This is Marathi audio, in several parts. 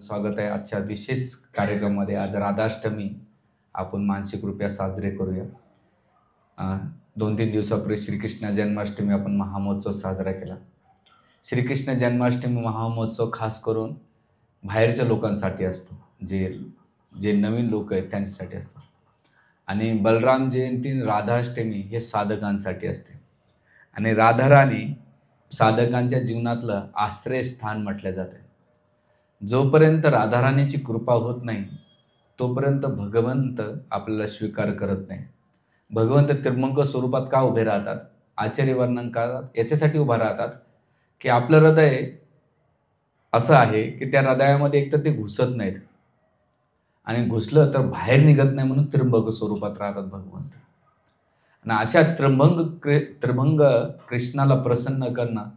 स्वागत आहे आजच्या विशेष कार्यक्रमामध्ये. आज राधाष्टमी आपण मानसिकरित्या साजरे करूया. 2-3 दिवसापूर्वी श्रीकृष्ण जन्माष्टमी आपण महामहोत्सव साजरा केला. श्रीकृष्ण जन्माष्टमी महामहोत्सव खास करून बाहेरच्या लोकांसाठी असतो, जे जे नवीन लोक आहेत त्यांच्यासाठी असतो. आणि बलराम जयंती राधाष्टमी हे साधकांसाठी असते. आणि राधाराणी साधकांच्या जीवनातलं आश्रयस्थान म्हटलं जाते. जोपर्यंत राधाराणीची कृपा होत नाही तोपर्यंत भगवंत आपल्याला स्वीकार करत नाही. भगवंत त्रिमंग स्वरूपात का उभे राहतात, आचार्य वर्णन करतात, याच्यासाठी उभा राहतात की आपलं हृदय असं आहे की त्या हृदयामध्ये एकतर ते घुसत नाहीत आणि घुसलं तर बाहेर निघत नाही, म्हणून त्रिमंग स्वरूपात राहतात भगवंत. आणि अशा त्रिभंग कृष्णाला प्रसन्न करणं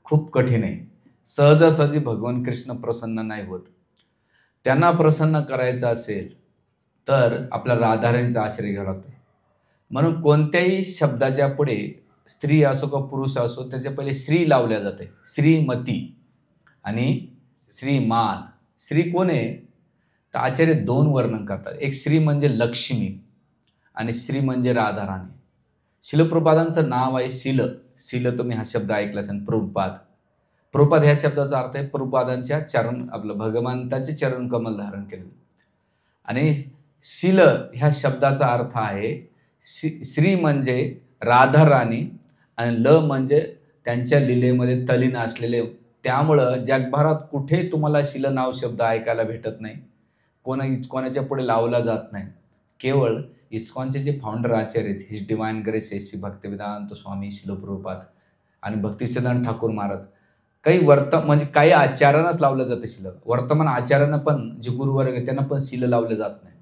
खूप कठीण आहे. सहजासहजी भगवान कृष्ण प्रसन्न नाही होत. त्यांना प्रसन्न करायचं असेल तर आपल्या राधाराणीचा आश्रय घ्यावा लागतो. म्हणून कोणत्याही शब्दाच्या पुढे स्त्री असो का पुरुष असो त्याच्या पहिले श्री लावल्या जाते. श्रीमती आणि श्रीमान. श्री कोण आहे तर आचार्य 2 वर्णन करतात. एक श्री म्हणजे लक्ष्मी आणि श्री म्हणजे राधाराणी. शिलप्रभुपादांचं नाव आहे शिल. तुम्ही हा शब्द ऐकला असेल. प्रभुपाद ह्या शब्दाचा अर्थ आहे प्रभुपादांच्या चरण, आपलं भगवंताचे चरण कमल धारण केले. आणि शिल ह्या शब्दाचा अर्थ आहे श्री म्हणजे राधाराणी आणि ल म्हणजे त्यांच्या लीलेमध्ये तल्लीन असलेले. त्यामुळं जगभरात कुठे तुम्हाला शिल नाव शब्द ऐकायला भेटत नाही, कोणाच्या पुढे लावला जात नाही. केवळ इस्कॉनचे जे फाउंडर आचार्य आहेत, His Divine Grace Shri Bhaktivedanta Swami Srila Prabhupada आणि भक्तिसिद्धांत ठाकूर महाराज, म्हणजे काही आचार्यांनाच लावलं जातं शिल. वर्तमान आचार्यांना पण जे गुरुवर्ग आहे त्यांना पण शिल लावलं जात नाही.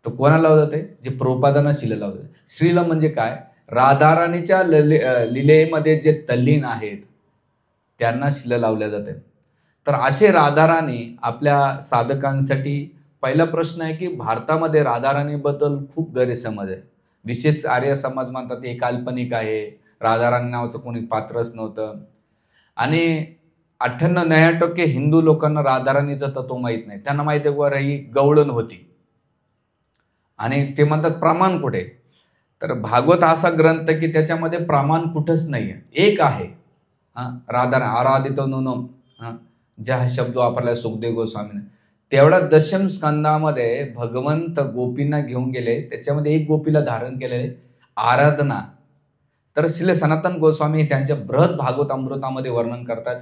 तर कोणाला लावलं जाते, जे प्रभुपादांना शिल लावलं जाते. श्रील म्हणजे काय, राधाराणीच्या लीलेमध्ये जे तल्लीन आहेत त्यांना शिल लावल्या जाते. तर असे राधाराणी आपल्या साधकांसाठी. पहिला प्रश्न आहे की भारतामध्ये राधाराणीबद्दल खूप गैरसमज आहे. विशेष आर्य समाज म्हणतात हे काल्पनिक आहे, राधाराणी नावाचं कोणी पात्रच नव्हतं. आणि 98-99% हिंदू लोकांना राधाराणीचं तत्व माहीत नाही. त्यांना माहिती आहे की ही गवळण होती. आणि ते म्हणतात प्रमाण कुठे, तर भागवत असा ग्रंथ की त्याच्यामध्ये प्रमाण कुठंच नाही आहे. एक आहे राधाराणी आराधित नुनम, ज्या हा शब्द वापरला सुखदेव गोस्वामीने. तेवढा दशम स्कंदामध्ये भगवंत गोपींना घेऊन गेले, त्याच्यामध्ये एक गोपीला धारण केलेले आराधना. तर श्री सनातन गोस्वामी त्यांच्या बृहद भागवत अमृतामध्ये वर्णन करतात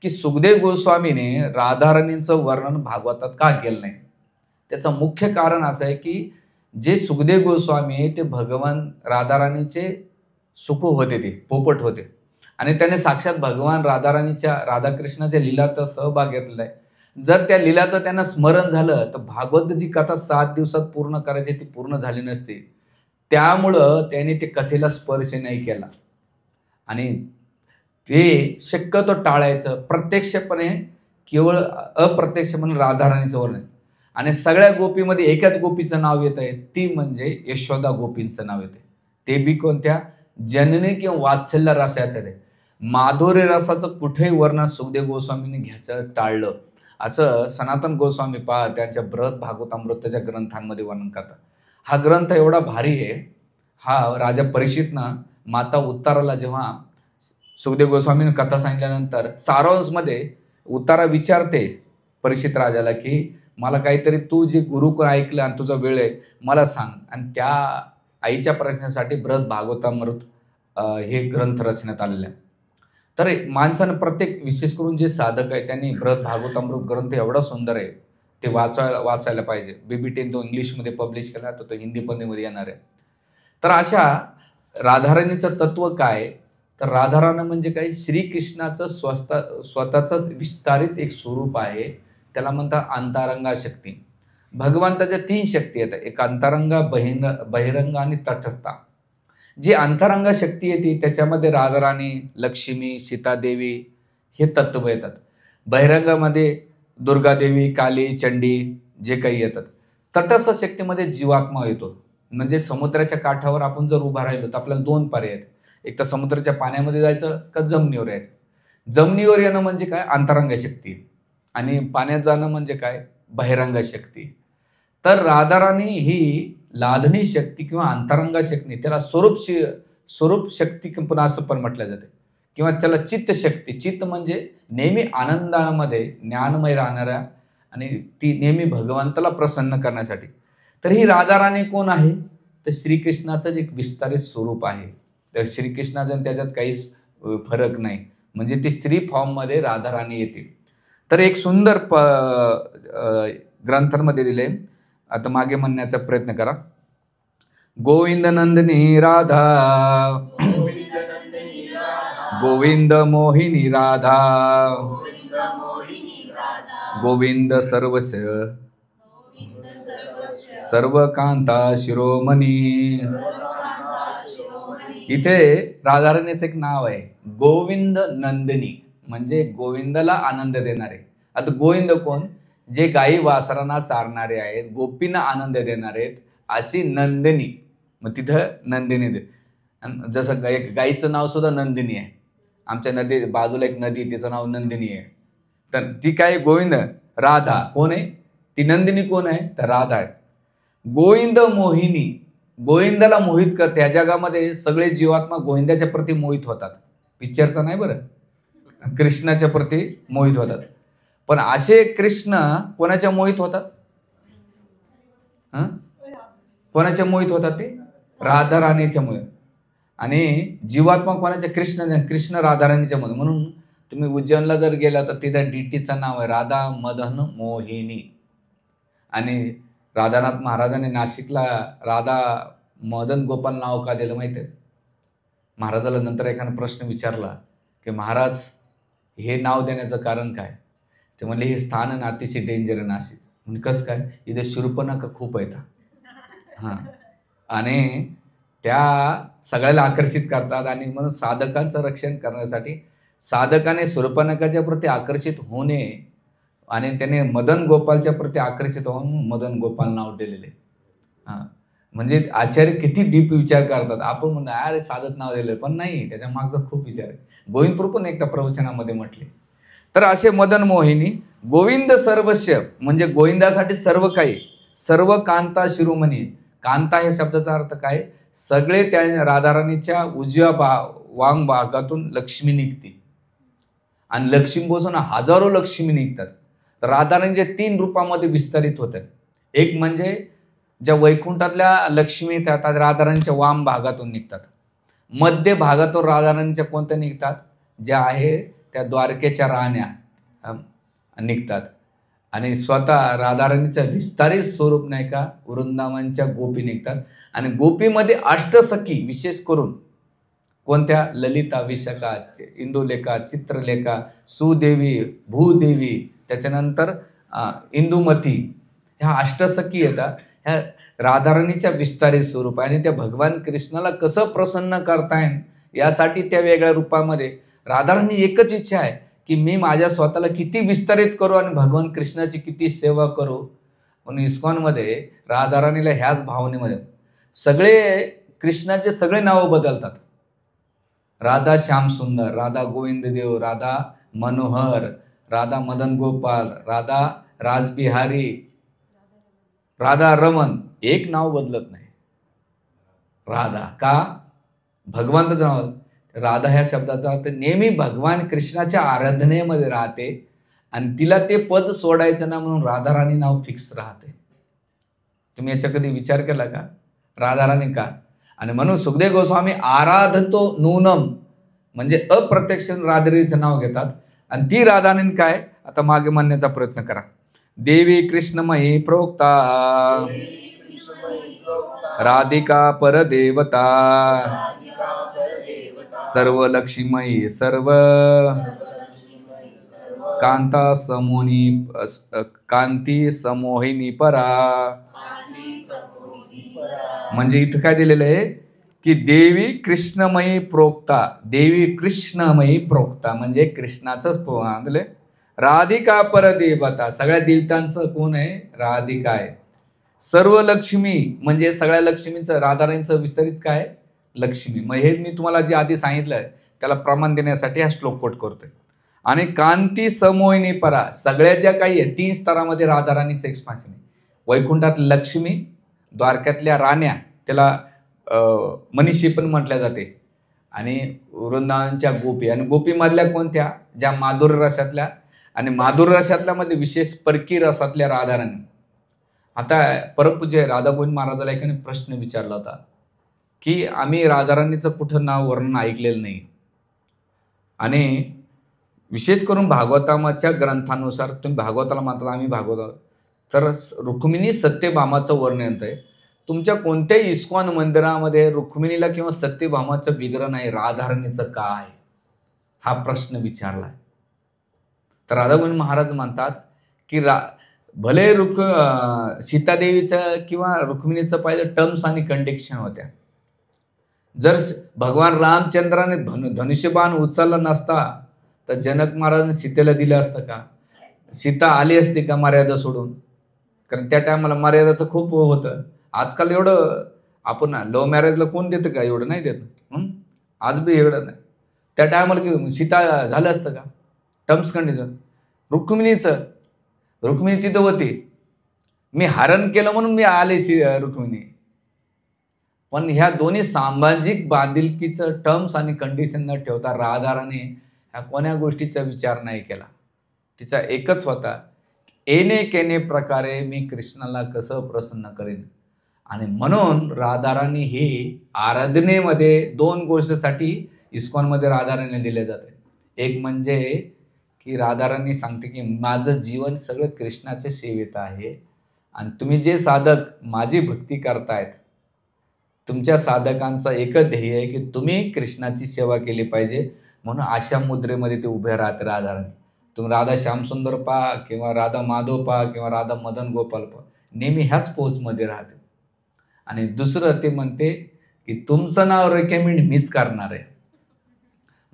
की सुखदेव गोस्वामीने राधाराणींचं वर्णन भागवतात का केलं नाही. त्याचं मुख्य कारण असं आहे की जे सुखदेव गोस्वामी ते भगवान राधाराणीचे सुखू होते, ते पोपट होते. आणि त्याने साक्षात भगवान राधाकृष्णाच्या लीलात सहभाग घेतलेला आहे. जर त्या लीलाचं त्यांना स्मरण झालं तर भागवत जी कथा 7 दिवसात पूर्ण करायची ती पूर्ण झाली नसती. त्यामुळं त्यांनी ते कथेला स्पर्श नाही केला. आणि ते शक्यतो टाळायचं. प्रत्यक्षपणे केवळ अप्रत्यक्षपणे राधाराणीचं वर्णन. आणि सगळ्या गोपीमध्ये एकाच गोपीचं नाव येत आहे, ती म्हणजे यशोदा गोपींचं नाव येते. ते बी कोणत्या, जननी किंवा वात्सल्य रसाचं आहे. माधुर्य रसाचं कुठेही वर्णन सुखदेव गोस्वामीने घ्यायचं टाळलं. असं सनातन गोस्वामी त्यांच्या बृहद भागवतामृताच्या ग्रंथांमध्ये वर्णन करतात. हा ग्रंथ एवढा भारी आहे. हा राजा परीक्षितनं माता उत्ताराला जेव्हा सुखदेव गोस्वामीने कथा सांगितल्यानंतर सारांशमध्ये उत्तारा विचारते परीक्षित राजाला की मला काहीतरी तू जे गुरुकडून ऐकलं आणि तुझा वेळ आहे मला सांग. आणि त्या आईच्या प्रश्नासाठी बृहद भागवतामृत हे ग्रंथ रचण्यात आलेले आहे. तर माणसानं प्रत्येक, विशेष करून जे साधक आहे त्यांनी बृहद भागवतामृत ग्रंथ एवढा सुंदर आहे, ते वाचायला पाहिजे. बीबीटीने तो इंग्लिशमध्ये पब्लिश केला, तर तो हिंदी मध्ये येणार आहे. तर अशा राधाराणीचं तत्व काय, तर राधाराणी म्हणजे काय, श्रीकृष्णाचं स्वतःच विस्तारित एक स्वरूप आहे. त्याला म्हणतात अंतरंगा शक्ती. भगवंताच्या 3 शक्ती आहेत, एक अंतरंगा, बहिरंग आणि तटस्था. जी अंतरंगा शक्ती येते त्याच्यामध्ये राधाराणी, लक्ष्मी, सीतादेवी हे तत्व येतात. बहिरंगामध्ये दुर्गादेवी, काली, चंडी जे काही येतात. तटस्थ शक्तीमध्ये जीवात्मा येतो. म्हणजे समुद्राच्या काठावर आपण जर उभा राहिलो तर आपल्याला 2 पर्याय आहेत. एक तर समुद्राच्या पाण्यामध्ये जायचं का जमिनीवर यायचं. जमिनीवर येणं म्हणजे काय, अंतरंग शक्ती. आणि पाण्यात जाणं म्हणजे काय, बहिरंग शक्ती. तर राधाराणी ही लादणी शक्ती किंवा अंतरंग शक्ती, त्याला स्वरूप शक्ती पण असं पण म्हटलं जाते, किंवा त्याला चित्त शक्ती. चित्त म्हणजे नेहमी आनंदामध्ये ज्ञानमय राहणाऱ्या आणि ती नेहमी भगवंताला प्रसन्न करण्यासाठी. तर ही राधाराणी कोण आहे, तर श्रीकृष्णाचं एक विस्तारित स्वरूप आहे. तर श्रीकृष्णाचं त्याच्यात काहीच फरक नाही, म्हणजे ती स्त्री फॉर्ममध्ये राधाराणी येते. तर एक सुंदर ग्रंथांमध्ये दिले, आता मागे म्हणण्याचा प्रयत्न करा. गोविंद नंदिनी राधा, गोविंद मोहिनी राधा, गोविंद सर्व कांता शिरोमणी. इथे राधाराणीचं एक नाव आहे गोविंद नंदिनी, म्हणजे गोविंदाला आनंद देणारे. आता गोविंद कोण, जे गायी वासरांना चारणारे आहेत, गोपींना आनंद देणारे आहेत, अशी नंदिनी. मग तिथं नंदिनी दे, जसं गाईचं नाव सुद्धा नंदिनी आहे. आमच्या नदी बाजूला एक नदी, तिचं नाव नंदिनी आहे. तर ती काय, गोविंद. राधा कोण आहे, ती नंदिनी कोण आहे, तर राधा आहे. गोविंद मोहिनी, गोविंदाला मोहित करते. या जगामध्ये सगळे जीवात्मा गोविंदाच्या प्रती मोहित होतात. पिक्चरचा नाही बरं, कृष्णाच्या प्रती मोहित होतात. पण असे कृष्ण कोणाच्या मोहित होतात, कोणाच्या मोहित होतात, ते राधाराणीच्या मुळे. आणि जीवात्मा कोणाच्या, कृष्ण राधाराणीच्या मध्ये. म्हणून तुम्ही उज्जैनला जर गेला तर तिथं डीटीचं नाव आहे राधा मदन मोहिनी. आणि राधानाथ महाराजांनी नाशिकला राधा मदन गोपाल नाव का दिलं माहिती आहे? महाराजाला नंतर एखादा प्रश्न विचारला की महाराज हे नाव देण्याचं कारण काय, ते म्हणले हे स्थान आहे अतिशय डेंजर आहे नाशिक. म्हणजे कसं काय, इथे शूर्पणखा खूप आहेत. हां, आणि त्या सगळ्याला आकर्षित करतात. आणि म्हणून साधकांचं रक्षण करण्यासाठी साधकाने शूर्पणखाच्या प्रती आकर्षित होणे आणि त्याने मदन गोपालच्या प्रती आकर्षित होऊन मदन गोपाल नाव दिलेले. हां, म्हणजे आचार्य किती डीप विचार करतात. आपण म्हणतो अरे साधक नाव दिले, पण नाही, त्याच्या मागचा खूप विचार आहे. गोविंदपूर पण एकदा प्रवचनामध्ये म्हटले. तर असे मदन मोहिनी, गोविंद सर्वस्व म्हणजे गोविंदासाठी सर्व काही, सर्व कांता शिरोमणी. कांता या शब्दाचा अर्थ काय, सगळे त्या राधाराणीच्या उजव्या वांग भागातून लक्ष्मी निघते आणि लक्ष्मीपासून हजारो लक्ष्मी निघतात. तर राधाराणीच्या 3 रूपामध्ये विस्तारित होतात. एक म्हणजे ज्या वैकुंठातल्या लक्ष्मी येतात राधाराणीच्या वाम भागातून निघतात. मध्य भागातून राधाराणीच्या कोणत्या निघतात, ज्या आहे त्या द्वारकेच्या राण्या निघतात. आणि स्वतः राधाराणीचं विस्तारित स्वरूप नाही का, वृंदावनच्या गोपी निघतात. आणि गोपीमध्ये अष्टसखी विशेष करून कोणत्या, ललिता, विशाखा, इंदुलेखा, चित्रलेखा, सुदेवी, भूदेवी, त्याच्यानंतर इंदुमती, ह्या अष्टसखी येतात. ह्या राधाराणीच्या विस्तारित स्वरूप आहे. आणि त्या भगवान कृष्णाला कसं प्रसन्न करतायन यासाठी त्या वेगळ्या रूपामध्ये राधाराणी एकच इच्छा आहे की मी माझ्या स्वतःला किती विस्तारित करू आणि भगवान कृष्णाची किती सेवा करू. म्हणून इस्कॉनमध्ये राधाराणीला ह्याच भावनेमध्ये सगळे कृष्णाचे सगळे नावं बदलतात. राधा श्याम सुंदर, राधा गोविंद देव, राधा मनोहर, राधा मदन गोपाल, राधा राजबिहारी, राधा रमन, एक नाव बदलत नाही. राधा का, भगवंताचं नाव. राधा ह्या शब्दाचा अर्थ नेहमी भगवान कृष्णाच्या आराधनेमध्ये राहते आणि तिला ते पद सोडायचं ना, म्हणून राधाराणी नाव फिक्स राहते. तुम्ही याचा कधी विचार केला का, राधाराणी का? आणि म्हणून सुखदेव गोस्वामी आराधतो नूनम म्हणजे अप्रत्यक्ष राधाराणीचं नाव घेतात. आणि ती राधाराणी काय, आता मागे म्हणण्याचा प्रयत्न करा. देवी कृष्णमयी प्रोक्ता, राधिका परदेवता, सर्व लक्ष्मीमयी सर्व कांता समोनी कांती समोहिनी परा. म्हणजे इथं काय दिलेलं आहे की देवी कृष्णमयी प्रोक्ता, देवी कृष्णमयी प्रोक्ता म्हणजे कृष्णाचंच दिले. राधिका परदेवता, सगळ्या देवतांचं कोण आहे, राधिका आहे. सर्व लक्ष्मी म्हणजे सगळ्या लक्ष्मींचं, राधाराणीचं विस्तारित काय, लक्ष्मी. मग हे मी तुम्हाला जे आधी सांगितलं त्याला प्रमाण देण्यासाठी हा श्लोक कोट करतोय. आणि कांती समोहिनी परा, सगळ्या ज्या काही आहे 3 स्तरामध्ये राधाराणीचं एक्सपान्शन आहे. वैकुंठात लक्ष्मी, द्वारकातल्या राण्या, त्याला मनीषी पण म्हटल्या जाते, आणि वृंदावनच्या गोपी, आणि गोपीमधल्या कोणत्या, ज्या माधुर्य रसातल्या, आणि माधुर्य रसातल्या मध्ये विशेष परकी रसातल्या राधाराणी. आता परमपूज्य राधा गोविंद महाराजाला एकाने प्रश्न विचारला होता की आम्ही राधाराणीचं कुठं नाव वर्णन ऐकलेलं नाही, आणि विशेष करून भागवताच्या ग्रंथानुसार तुम्ही भागवताला मानता, आम्ही भागवत, तर रुक्मिणी सत्यभामाचं वर्णन आहे. तुमच्या कोणत्याही इस्कॉन मंदिरामध्ये रुक्मिणीला किंवा सत्यभामाचं विग्रह नाही, राधाराणीचं का आहे, हा प्रश्न विचारला. तर राधागोविंद महाराज म्हणतात की भले सीतादेवीचं किंवा रुक्मिणीचं पाहिजे टर्म्स आणि कंडिशन होत्या. जर भगवान रामचंद्राने धनुष्यबाण उचलला नसता तर जनक महाराजांनी सीतेला दिलं असतं का? सीता आली असती का मर्यादा सोडून? कारण त्या टायमाला मर्यादाचं खूप होतं. आजकाल एवढं आपण लव्ह मॅरेजला कोण देतं का? एवढं नाही देत. आज बी एवढं नाही. त्या टायमाला की सीता झालं असतं का? Terms condition. रुक्मिणी तिथं होती, मी हरण केलं म्हणून मी आले रुक्मिणी. पण ह्या दोन्ही सामाजिक बांधिलकीचं टर्म्स आणि कंडिशन न ठेवता राधाराणी ह्या कोण्या गोष्टीचा विचार नाही केला. तिचा एकच होता, येणे केने प्रकारे मी कृष्णाला कसं प्रसन्न करेन. आणि म्हणून राधाराणी ही आराधनेमध्ये 2 गोष्टीसाठी इस्कॉनमध्ये राधाराणी दिले जाते. एक म्हणजे की राधाराणी सांगते की माझं जीवन सगळं कृष्णाच्या सेवेत आहे, आणि तुम्ही जे साधक माझी भक्ती करतायत, तुमच्या साधकांचा एकच ध्येय आहे की तुम्ही कृष्णाची सेवा केली पाहिजे. म्हणून अशा मुद्रेमध्ये ते उभे राहते राधाराणी. तुम्ही राधा श्यामसुंदर पहा किंवा राधा माधव पहा किंवा राधा मदन गोपाल पहा, नेहमी ह्याच पोचमध्ये राहते. आणि दुसरं ते म्हणते की तुमचं नाव रेकमेंड मीच करणार आहे.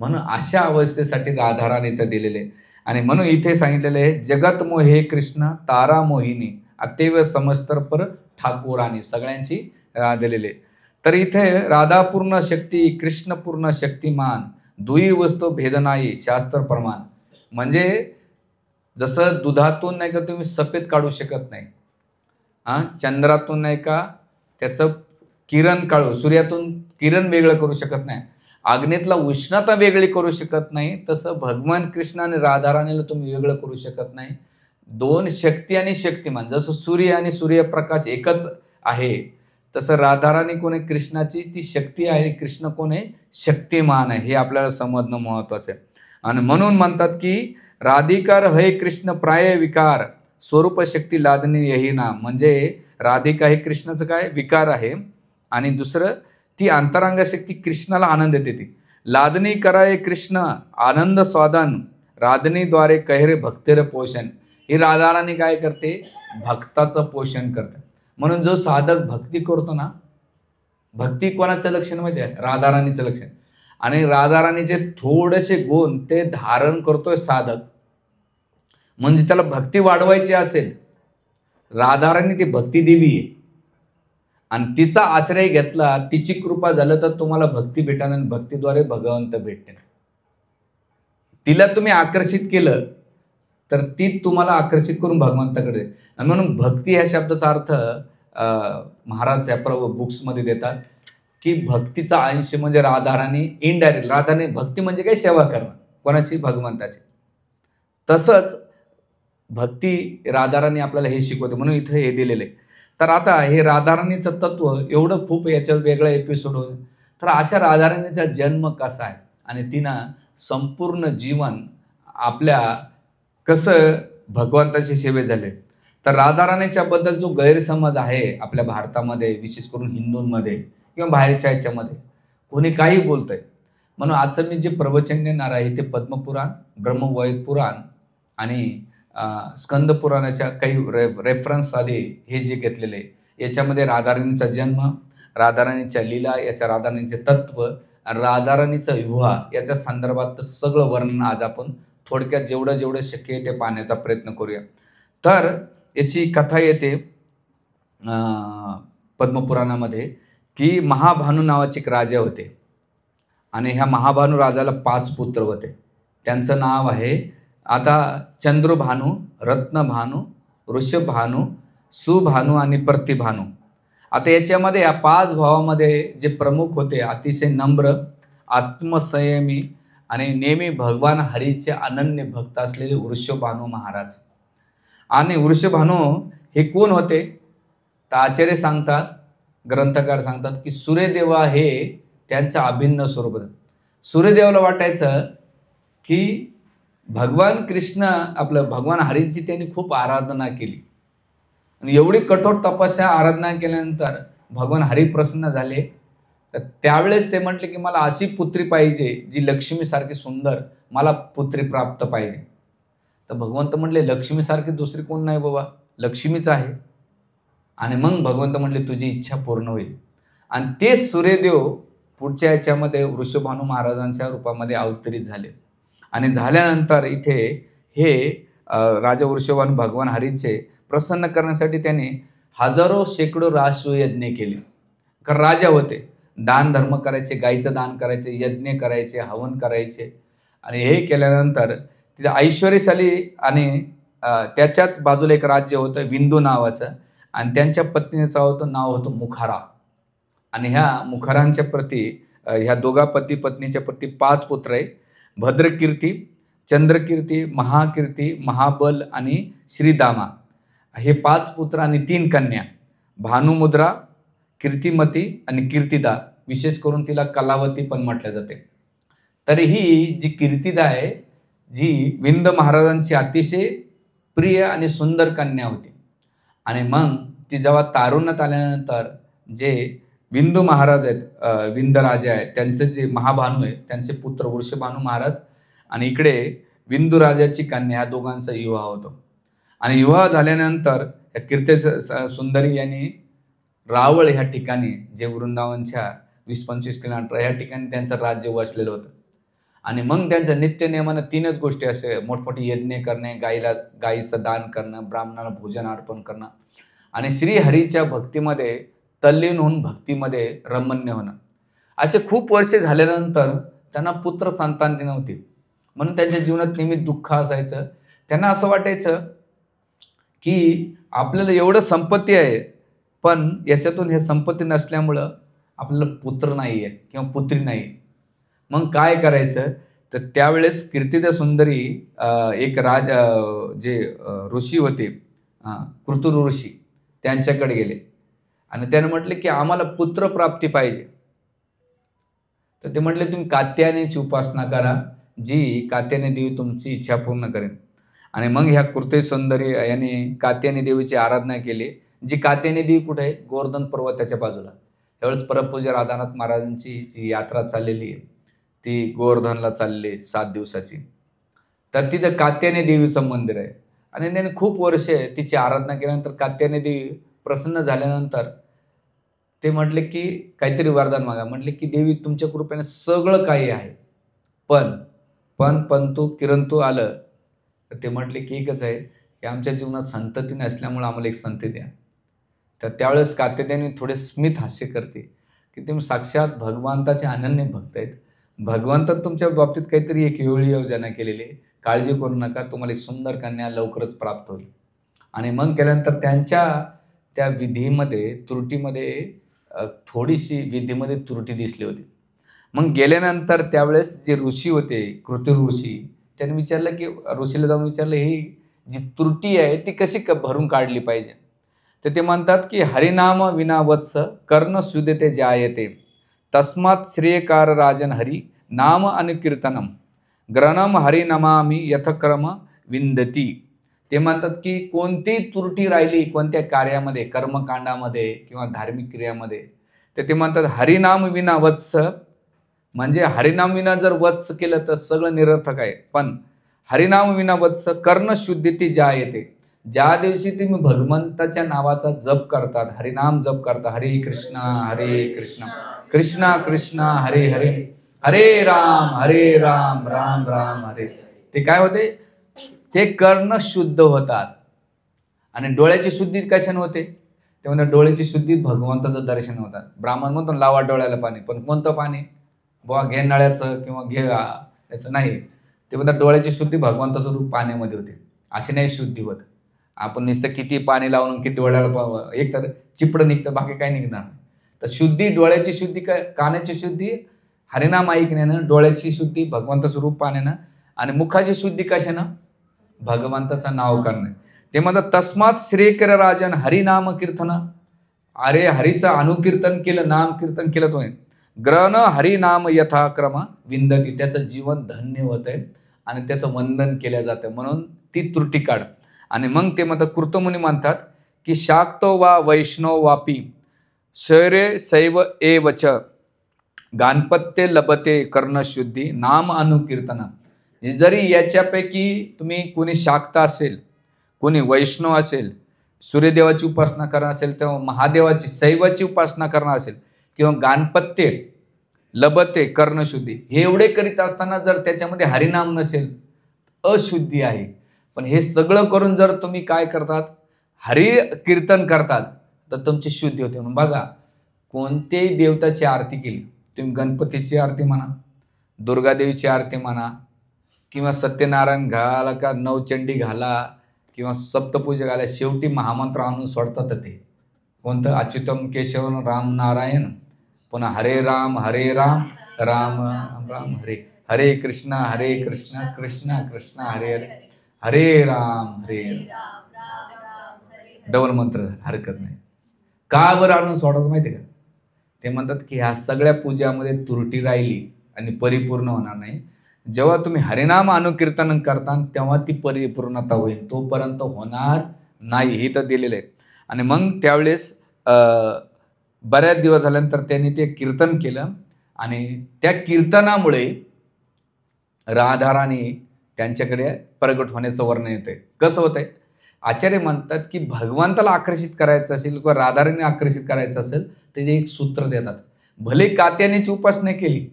म्हणून अशा अवस्थेसाठी राधाराणीचं दिलेले. आणि म्हणून इथे सांगितलेलं आहे, जगत मोहे कृष्ण तारा मोहिनी अतेव समस्तर पर ठाकुरानी, सगळ्यांची दिलेले. तर इथे राधापूर्ण शक्ती, कृष्णपूर्ण शक्तिमान, दुई वस्तू भेदनाई शास्त्र प्रमाण. म्हणजे जसं दुधातून नाही का तुम्ही सफेद काढू शकत नाही, चंद्रातून नाही का त्याचं किरण सूर्यातून किरण वेगळं करू शकत नाही, अग्नीतला उष्णता वेगळी करू शकत नाही, तसं भगवान कृष्ण आणि राधाराणीला तुम्ही वेगळं करू शकत नाही. 2 शक्ती आणि शक्तिमान, जसं सूर्य आणि सूर्यप्रकाश एकच आहे, तसं राधाराणी कोण आहे? कृष्णाची ती शक्ती आहे, कृष्ण कोण आहे? शक्तिमान आहे. हे आपल्याला समजणं महत्वाचं आहे. आणि म्हणून म्हणतात की राधिकार हय कृष्ण प्राय विकार स्वरूप शक्ती लादणी यही ना. म्हणजे राधिका हे कृष्णाचं काय विकार आहे, आणि दुसरं ती अंतरांग शक्ती कृष्णाला आनंद देते. लादणी कराय कृष्ण आनंद स्वादन राधनीद्वारे कहरे भक्तेर पोषण. ही राधाराणी काय करते? भक्ताचं पोषण करते. म्हणून जो साधक भक्ती करतो ना, भक्ती कोणाचं लक्षण माहिती आहे? राधाराणीचं लक्षण. आणि राधाराणीचे थोडेसे गुण ते धारण करतोय साधक. म्हणजे त्याला भक्ती वाढवायची असेल, राधाराणी ती भक्ती देवी आहे, आणि तिचा आश्रय घेतला, तिची कृपा झालं तर तुम्हाला भक्ती भेटणार, आणि भक्तीद्वारे भगवंत भेटते. तिला तुम्ही आकर्षित केलं तर ती तुम्हाला आकर्षित करून भगवंताकडे. आणि म्हणून भक्ती ह्या शब्दाचा अर्थ महाराज या बुक्समध्ये देतात की भक्तीचा अंश म्हणजे राधाराणी. इनडायरेक्ट राधाराणी भक्ती म्हणजे काय? सेवा करणं कोणाची? भगवंताची. तसंच भक्ती राधाराणी आपल्याला हे शिकवते, म्हणून इथं हे दिलेले. तर आता हे राधाराणीचं तत्व एवढं खूप याच्यावर वेगळा एपिसोड होईल. तर अशा राधाराणीचा जन्म कसा आहे आणि तिनं संपूर्ण जीवन आपल्या कसं भगवंताची सेवे झाले. तर राधाराणीच्या बद्दल जो गैरसमज आहे आपल्या भारतामध्ये, विशेष करून हिंदूंमध्ये किंवा बाहेरच्या ह्याच्यामध्ये कोणी काही बोलतंय. म्हणून आजचं मी जे प्रवचन देणार आहे ते पद्मपुराण, ब्रह्मवैवर्त पुराण आणि स्कंद पुराणाच्या काही रेफरन्स आधी हे जे घेतलेले, याच्यामध्ये राधाराणीचा जन्म, राधाराणीच्या लीला, याच्या राधाराणीचे तत्व, राधाराणीचा विवाह याच्या संदर्भात सगळं वर्णन आज आपण थोडक्यात जेवढं शक्य आहे ते पाहण्याचा प्रयत्न करूया. तर याची कथा येते पद्मपुराणामध्ये की महाभानू नावाचे एक राजा होते, आणि ह्या महाभानू राजाला 5 पुत्र होते. त्यांचं नाव आहे आता चंद्रभानू, रत्नभानू, वृषभानू, सुभानू आणि प्रतिभानू. आता याच्यामध्ये या 5 भावामध्ये जे प्रमुख होते, अतिशय नम्र, आत्मसंयमी आणि नेहमी भगवान हरीचे अनन्य भक्त असलेले वृषभानू महाराज. आणि वृषभानू हे कोण होते? तर आचार्य सांगतात, ग्रंथकार सांगतात की सूर्यदेवा हे त्यांचं अभिन्न स्वरूप होतं. सूर्यदेवाला वाटायचं की भगवान कृष्ण आपलं भगवान हरीची त्यांनी खूप आराधना केली आणि एवढी कठोर तपस्या आराधना केल्यानंतर भगवान हरी प्रसन्न झाले. तर त्यावेळेस ते म्हटले की मला अशी पुत्री पाहिजे जी लक्ष्मीसारखी सुंदर, मला पुत्री प्राप्त पाहिजे. तर भगवंत म्हटले लक्ष्मीसारखी दुसरी कोण नाही बाबा, लक्ष्मीच आहे. आणि मग भगवंत म्हटले तुझी इच्छा पूर्ण होईल. आणि ते सूर्यदेव पुढच्या याच्यामध्ये वृषभानू महाराजांच्या रूपामध्ये अवतरित झाले. आणि झाल्यानंतर इथे हे राजा वृषभानू भगवान हरीचे प्रसन्न करण्यासाठी त्याने हजारो शेकडो राजसूयज्ञ केले. कारण राजा होते, दान धर्म करायचे, गाईचं दान करायचे, यज्ञ करायचे, हवन करायचे. आणि हे केल्यानंतर तिथे ऐश्वर्यशाली आणि त्याच्याच बाजूला एक राज्य होतं विंदू नावाचं, आणि त्यांच्या पत्नीचं नाव होतं मुखारा. आणि ह्या मुखारांच्या प्रती ह्या दोघा पती पत्नीच्या प्रती 5 पुत्र आहे, भद्रकीर्ती, चंद्रकीर्ती, महाकीर्ती, महाबल आणि श्रीदामा. हे 5 पुत्र आणि 3 कन्या, भानुमुद्रा, कीर्तिमती आणि कीर्तिदा. विशेष करून तिला कलावती पण म्हटले जाते. तर ही जी कीर्तिदा आहे, जी विंद महाराजांची अतिशय प्रिय आणि सुंदर कन्या होती. आणि मग ती जेव्हा तारुण्यात आल्यानंतर जे विंदू महाराज आहेत, विंद राजा आहेत, त्यांचे जे महाभानू आहे त्यांचे पुत्र वृषभानू महाराज आणि इकडे विंदू राजाची कन्या, या दोघांचा विवाह होतो. आणि विवाह झाल्यानंतर कीर्ती सुंदरी यांनी रावळ ह्या ठिकाणी, जे वृंदावनच्या 20-25 किलोमीटर ह्या ठिकाणी त्यांचं राज्य वसलेलं होतं. आणि मग त्यांच्या नित्य नियमानं 3च गोष्टी असे, मोठमोठे यज्ञ करणे, गाईचं दान करणं, ब्राह्मणाला भोजन अर्पण करणं आणि श्रीहरीच्या भक्तीमध्ये तल्लीन होऊन भक्तीमध्ये रमणीय होणं. असे खूप वर्षे झाल्यानंतर त्यांना पुत्र संतान नव्हती, म्हणून त्यांच्या जीवनात नेहमी दुःख असायचं. त्यांना असं वाटायचं की आपल्याला एवढं संपत्ती आहे, पण याच्यातून हे संपत्ती नसल्यामुळं आपल्याला पुत्र नाही आहे किंवा पुत्री नाही. मग काय करायचं? तर त्यावेळेस कीर्तिदा सुंदरी एक जे ऋषी होते, कृतुर ऋषी, त्यांच्याकडे गेले आणि त्याने म्हटले की आम्हाला पुत्र प्राप्ती पाहिजे. तर ते म्हटले तुम्ही कात्यायनीची उपासना करा, जी कात्यायनी देवी तुमची इच्छा पूर्ण करेन. आणि मग ह्या कृती सुंदरी यांनी कात्यायनी देवीची आराधना केली. जी कात्यायनी देवी कुठे आहे? गोवर्धन पर्वताच्या बाजूला. त्यावेळेस परमपूज्य राधानाथ महाराजांची जी यात्रा चाललेली आहे ती गोवर्धनला चालली 7 दिवसाची. तर तिथं कात्यायनी देवीचं मंदिर आहे आणि त्याने खूप वर्षे तिची आराधना केल्यानंतर कात्यायनी देवी प्रसन्न झाल्यानंतर ते म्हटले की काहीतरी वरदान मागा. म्हटले की देवी तुमच्या कृपेने सगळं काही आहे, पण तू किरंतू आलं. तर ते म्हटले की एकच आहे की आमच्या जीवनात संतती नसल्यामुळे आम्हाला एक संतती द्या. तर त्यावेळेस कात्यायनी थोडे स्मित हास्य करते की तुम्ही साक्षात भगवंताचे अनन्य भक्त आहेत, भगवंतात तुमच्या बाबतीत काहीतरी एक वेगळी योजना केलेली आहे, काळजी करू नका, तुम्हाला एक सुंदर कन्या लवकरच प्राप्त होईल. आणि मग केल्यानंतर त्यांच्या त्या विधीमध्ये त्रुटीमध्ये थोडीशी विधीमध्ये त्रुटी दिसली होती. मग गेल्यानंतर त्यावेळेस जे ऋषी होते, कृती ऋषी, त्यांनी विचारलं की ऋषीला जाऊन विचारलं ही जी त्रुटी आहे ती कशी भरून काढली पाहिजे. तर ते म्हणतात की हरिनाम विना वत्स कर्ण सुदेते जायते तस्मात श्रेयकार राजन हरी नाम अनुकीर्तनम ग्रहणम हरिनमामी यथक्रम विंदती. ते म्हणतात की कोणतीही त्रुटी राहिली कोणत्या कार्यामध्ये, कर्मकांडामध्ये किंवा धार्मिक क्रियामध्ये, तर ते म्हणतात हरिनाम विना वत्स, म्हणजे हरिनाम विना जर वत्स केलं तर सगळं निरर्थक आहे. पण हरिनाम विना वत्स कर्ण शुद्धीती ज्या येते, ज्या दिवशी तुम्ही भगवंताच्या नावाचा जप करतात, हरिनाम जप करता, हरे कृष्ण कृष्ण कृष्ण हरे हरे, हरे राम राम राम हरे, ते काय होते? ते कर्ण शुद्ध होतात. आणि डोळ्याची शुद्धी कशाने होते? ते म्हणजे डोळ्याची शुद्धी भगवंताचं दर्शन होतात. ब्राह्मण म्हणतो लावा डोळ्याला पाणी, पण कोणतं पाणी? बुवा घे नळ्याचं किंवा घे याचं नाही, ते म्हणतात डोळ्याची शुद्धी भगवंताचं रूप पाण्यामध्ये होते, अशी नाही शुद्धी होत. आपण नुसतं किती पाणी लावून किती डोळ्याला एक तर चिपडं निघतं, बाकी काही निघणार नाही. तर शुद्धी, डोळ्याची शुद्धी काय, कानाची शुद्धी हरिनाम ऐकण्यानं, डोळ्याची शुद्धी भगवंताचं रूप पाहण्यानं, आणि मुखाची शुद्धी कशानं, भगवंताचं नाव करणे. ते म्हणतात तस्मात श्रेकर राजन हरिनाम कीर्तन. अरे हरीचं अनुकीर्तन केलं, नाम कीर्तन केलं तो ग्रहण हरिनाम यथाक्रम विंदती, त्याचं जीवन धन्य होत आहे आणि त्याचं वंदन केलं जातं. म्हणून ती त्रुटी काढ. आणि मग ते म्हणतात कृतमुनी म्हणतात की शाक्तो वा वैष्णव वापी शैरे सैव एवच गाणपत्य लभते कर्णशुद्धी नाम अनुकीर्तन. जरी याच्यापैकी तुम्ही कोणी शाक्त असेल, कोणी वैष्णव असेल, सूर्यदेवाची उपासना करणार असेल, तेव्हा महादेवाची शैवाची उपासना करणार असेल, किंवा गाणपत्य लभते कर्णशुद्धी, हे एवढे करीत असताना जर त्याच्यामध्ये हरिनाम नसेल, अशुद्धी आहे. पण हे सगळं करून जर तुम्ही काय करतात, हरि कीर्तन करतात, तर तुमची शुद्धी होते. म्हणून बघा, कोणत्याही देवताची आरती केली, तुम्ही गणपतीची आरती म्हणा, दुर्गादेवीची आरती म्हणा, किंवा सत्यनारायण घाला का नवचंडी घाला किंवा सप्तपूजा घाला, शेवटी महामंत्र आणून सोडतात. ते कोणतं, अच्युतम केशव राम नारायण, पुन्हा हरे राम राम राम हरे हरे कृष्ण कृष्ण कृष्ण हरे हरे हरे राम डबल मंत्र, हरकत नाही. का बरं आणून सोडतात माहिती का? ते म्हणतात की ह्या सगळ्या पूजामध्ये त्रुटी राहिली आणि परिपूर्ण होणार नाही. जेव्हा तुम्ही हरिनाम अनुकीर्तन करता तेव्हा ती परिपूर्णता होईल, तोपर्यंत होणार नाही, हे तर दिलेलं आहे. आणि मग त्यावेळेस बऱ्याच दिवस झाल्यानंतर त्यांनी ते कीर्तन केलं आणि त्या कीर्तनामुळे राधाराणी त्यांच्याकडे प्रगट होण्याचं वर्णन येतंय. कसं होतंय? आचार्य म्हणतात की भगवंताला आकर्षित करायचं असेल किंवा राधाराणी आकर्षित करायचं असेल तर ते एक सूत्र देतात. भले कात्यायनीची उपासना केली,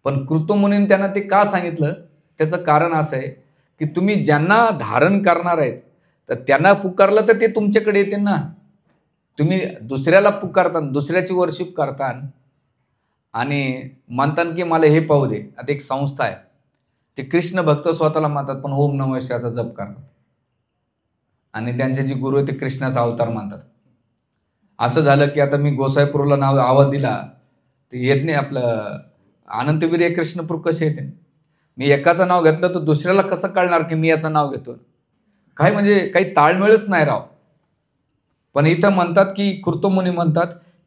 पण कृतमुनीने त्यांना ते का सांगितलं, त्याचं कारण असं आहे की तुम्ही ज्यांना धारण करणार आहेत तर त्यांना पुकारलं तर ते तुमच्याकडे येते ना. तुम्ही दुसऱ्याला पुकारता, दुसऱ्याची वर्शिप करता आणि म्हणतात की मला हे पाहू दे. आता एक संस्था आहे, ते कृष्ण भक्त स्वतःला म्हणतात पण ओम नमः शिवायचा जप करतात, आणि त्यांचे जे गुरु आहे ते कृष्णाचा अवतार मानतात. असं झालं की आता मी गोसाईपूरला नाव आवाज दिला ते येत नाही, आपलं अनंतवीर्य कृष्णपूर कसे येते. मी एकाचं नाव घेतलं तर दुसऱ्याला कसं कळणार की मी याचं नाव घेतो? काय म्हणजे काही ताळमेळच नाही राव. पण इथं म्हणतात की कृतमुनी म्हणतात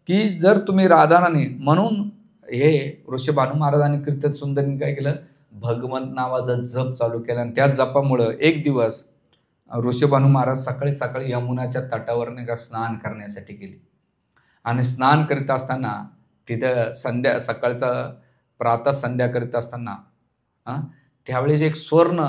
की जर तुम्ही राधाराणी, म्हणून हे ऋषभानू महाराजांनी कीर्तन सुंदरीने काय केलं, भगवंत नावाचा जप चालू केला. आणि त्या जपामुळं एक दिवस ऋषभानू महाराज सकाळी सकाळी यमुनाच्या तटावर नाही का स्नान करण्यासाठी गेले. आणि स्नान करीत असताना तिथं सकाळचा प्रातः संध्या करीत असताना त्यावेळेस एक स्वर्ण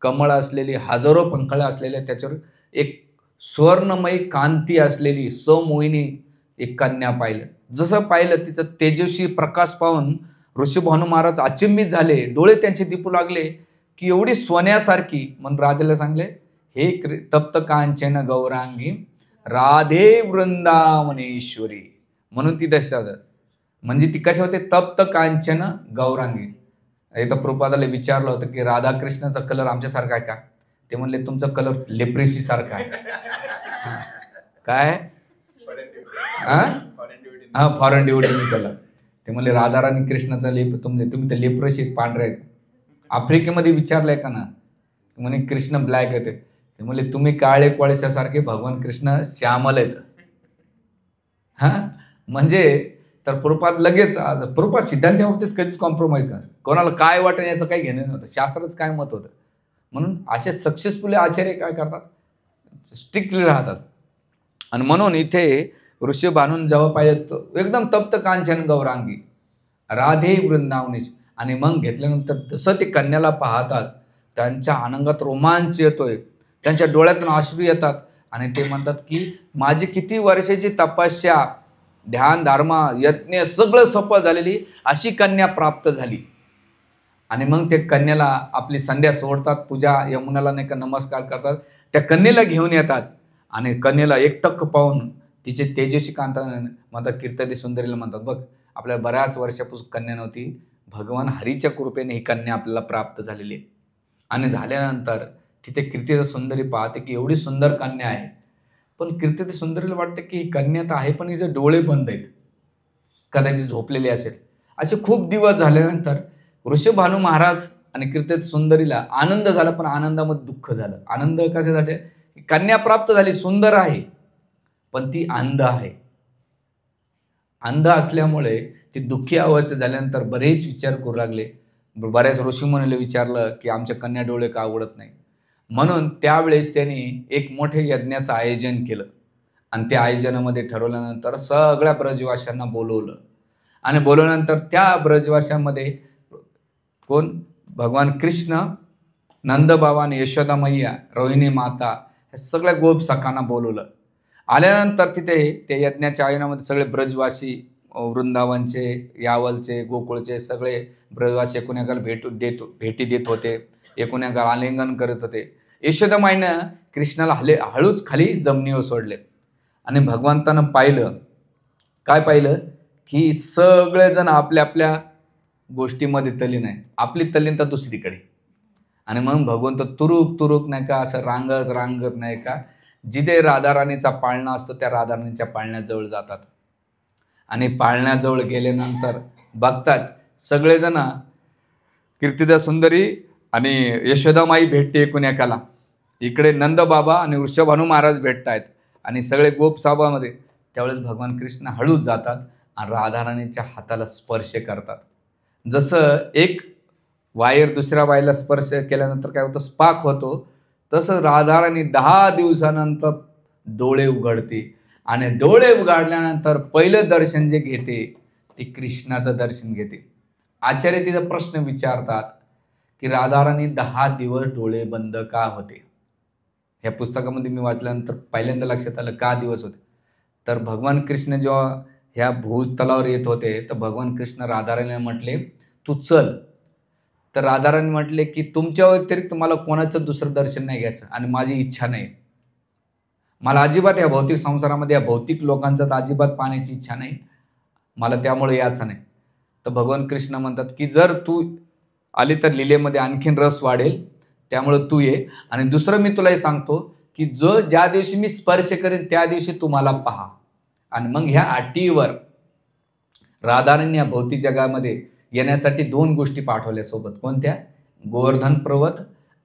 कमळ असलेली, हजारो पंखळ्या असलेल्या, त्याच्यावर एक स्वर्णमयी कांती असलेली सौमोहिनी एक कन्या पाहिलं. जसं पाहिलं तिचं तेजस्वी प्रकाश पाहून ऋषभानू महाराज अचंबित झाले, डोळे त्यांचे दिपू लागले की एवढी सोन्यासारखी. म्हणून राधेला सांगले, हे तप्त कांचन गौरांगी राधे वृंदावनेश्वरी. म्हणून ती दशा, म्हणजे ती कशा होते, तप्त कांचन गौरांगी. एकदा प्रभुपादाला विचारलं होतं की राधाकृष्णाचा कलर आमच्यासारखा आहे का? ते म्हणले तुमचा कलर लेप्रेसी सारखा आहे. काय फॉरेन ड्युटी चला. ते म्हणले राधाराणी कृष्णाचा तुम्ही तर लेप्रेसी पांढरे आहेत. आफ्रिकेमध्ये विचारलंय का ना, म्हणे कृष्ण ब्लॅक येते. ते म्हणले तुम्ही काळे कोळशासारखे, भगवान कृष्ण श्यामल आहेत. म्हणजे तर प्रभुपाद लगेच, प्रभुपाद सिद्धांच्या बाबतीत कधीच कॉम्प्रोमाइज कर, कोणाला काय वाटेल याचं काही घेणं नव्हतं, शास्त्राचं काय मत होतं. म्हणून असे सक्सेसफुल आचार्य काय करतात, स्ट्रिक्टली राहतात. आणि म्हणून इथे ऋषभानून जेव्हा पाहिजे एकदम तप्त कांचन गौरांगी राधे वृंदावनेश, आणि मग घेतल्यानंतर जसं ते कन्याला पाहतात त्यांच्या अंगात रोमांच येतोय, त्यांच्या डोळ्यातून अश्रू येतात. आणि ते म्हणतात की माझी किती वर्षाची तपस्या, ध्यान, धर्म, यज्ञ सगळं सफळ झालेली अशी कन्या प्राप्त झाली. आणि मग ते कन्याला आपली संध्या सोडतात, पूजा, यमुनाला नाही का नमस्कार करतात, त्या कन्येला घेऊन येतात. आणि कन्येला एकटक पाहून तिचे तेजस्वी कांता म्हणतात, कीर्तती सुंदरीला म्हणतात, बघ आपल्याला बऱ्याच वर्षापासून कन्या नव्हती, भगवान हरीच्या कृपेने ही कन्या आपल्याला प्राप्त झालेली आहे. आणि झाल्यानंतर तिथे कीर्तिदा सुंदरी पाहते की एवढी सुंदर कन्या आहे, पण कीर्तिदा सुंदरीला वाटतं की ही कन्या तर आहे, पण हिचे डोळे बंद आहेत, कदाचित झोपलेली असेल. असे खूप दिवस झाल्यानंतर ऋषभानू महाराज आणि कीर्तिदा सुंदरीला आनंद झाला, पण आनंदामध्ये दुःख झालं. आनंद कशासाठी? कन्या प्राप्त झाली, सुंदर आहे, पण ती अंध आहे. अंध असल्यामुळे ती दुःखी अवस्था झाल्यानंतर बरेच विचार करू लागले. बऱ्याच ऋषीमुनीला विचारलं की आमच्या कन्या डोळे का उघडत नाही. म्हणून त्यावेळेस त्यांनी एक मोठे यज्ञाचं आयोजन केलं आणि त्या आयोजनामध्ये ठरवल्यानंतर सगळ्या ब्रजवाशांना बोलवलं आणि बोलवल्यानंतर त्या ब्रजवाशांमध्ये कोण? भगवान कृष्ण, नंदबाबा आणि यशोदा मैया, रोहिणी माता, हे सगळ्या गोप सखांना बोलवलं. आल्यानंतर तिथे त्या यज्ञाच्या आयोजनामध्ये सगळे ब्रजवासी, वृंदावनचे, यावलचे, गोकुळचे सगळे ब्रजवासी एकूण भेटी देत होते, एकूण आलिंगन करत होते. यशोदा माईनं कृष्णाला हळूच खाली जमिनीवर सोडले आणि भगवंतानं पाहिलं. काय पाहिलं? की सगळेजण आपल्या आपल्या गोष्टीमध्ये तल्लीन आहे, आपली तल्लीनता दुसरीकडे. आणि मग भगवंत तुरुक नाही का असं रांगत नाही का, जिथे राधाराणीचा पाळणा असतो त्या राधाराणीच्या पाळण्याजवळ जातात आणि पाळण्याजवळ गेल्यानंतर बघतात सगळेजण कीर्तिदा सुंदरी आणि यशोदामाई भेटते एकूण एकाला. इकडे नंदबाबा आणि वृषभानू महाराज भेटतायत आणि सगळे गोपसाभामध्ये. त्यावेळेस भगवान कृष्ण हळूच जातात आणि राधाराणीच्या हाताला स्पर्श करतात. जसं एक वायर दुसऱ्या वायरला स्पर्श केल्यानंतर काय होतं? स्पार्क होतो. तसं राधाराणी 10 दिवसानंतर डोळे उघडते आणि डोळे उघडल्यानंतर पहिलं दर्शन जे घेते ते कृष्णाचं दर्शन घेते. आचार्य तिचा प्रश्न विचारतात की राधाराणी 10 दिवस डोळे बंद का होते? ह्या पुस्तकामध्ये मी वाचल्यानंतर पहिल्यांदा लक्षात आलं का दिवस होते. तर भगवान कृष्ण जेव्हा ह्या भूतलावर येत होते तर भगवान कृष्ण राधाराणीला म्हटले तू चल. तर राधाराणी म्हटले की तुमच्या व्यतिरिक्त मला कोणाचं दुसरं दर्शन नाही घ्यायचं आणि माझी इच्छा नाही. मला अजिबात या भौतिक संसारामध्ये या भौतिक लोकांचं तर अजिबात पाहण्याची इच्छा नाही, मला त्यामुळे यायचं नाही. तर भगवान कृष्ण म्हणतात की जर तू आली तर लीलेमध्ये आणखीन रस वाढेल, त्यामुळं तू ये. आणि दुसरं मी तुलाही सांगतो की ज्या दिवशी मी स्पर्श करेन त्या दिवशी तू मला पहा. आणि मग ह्या अटीवर राधाराणी या भौतिक जगामध्ये येण्यासाठी 2 गोष्टी पाठवल्या सोबत. कोणत्या? गोवर्धन पर्वत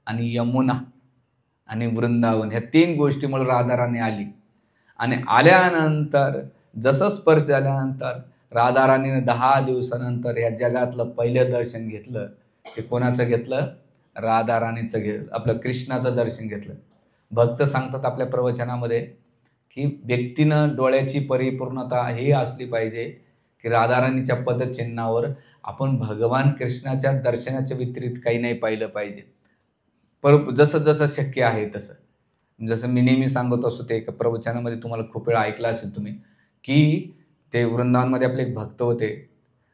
आणि यमुना आणि वृंदावन, ह्या 3 गोष्टीमुळे राधाराणी आली. आणि आल्यानंतर जसं स्पर्श झाल्यानंतर राधाराणीने 10 दिवसानंतर या जगातलं पहिलं दर्शन घेतलं. ते कोणाचं घेतलं? राधाराणीचं आपलं कृष्णाचं दर्शन घेतलं. भक्त सांगतात आपल्या प्रवचनामध्ये की व्यक्तीनं डोळ्याची परिपूर्णता ही असली पाहिजे की राधाराणीच्या पदचिन्हावर आपण भगवान कृष्णाच्या दर्शनाच्या व्यतिरिक्त काही नाही पाहिलं पाहिजे. जसं जसं शक्य आहे तसं. जसं मी नेहमी सांगत असतो, ते एका प्रवचनामध्ये तुम्हाला खूप वेळा ऐकलं असेल तुम्ही की ते वृंदावनमध्ये आपले एक भक्त होते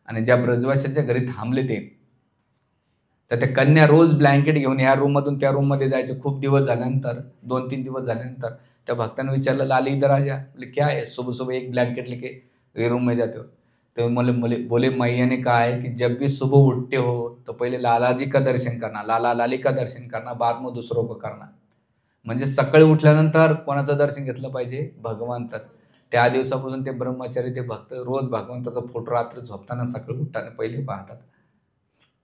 आणि ज्या ब्रजवाशांच्या घरी थांबले ते, तर त्या कन्या रोज ब्लँकेट घेऊन या रूममधून त्या रूममध्ये जायचे. खूप दिवस झाल्यानंतर 2-3 दिवस झाल्यानंतर त्या भक्ताने विचारलं, लाली इधर आ जा. बोले क्या है? सुबह सुबह एक ब्लैंकेट लेके रूम में जाते हो? तो बोले मैया ने कहा है कि जब भी सुबह उठते हो तो पहिले लाला जी का दर्शन करना, लाला लाली का दर्शन करना, बाद में दूसरों को करना. म्हणजे सकाळी उठल्यानंतर कोणाचं दर्शन घेतलं पाहिजे? भगवंताचं. त्या दिवसापासून ते ब्रह्मचारी, ते भक्त रोज भगवंताचा फोटो रात्री झोपताना सकाळी उठताना पहिले पाहतात.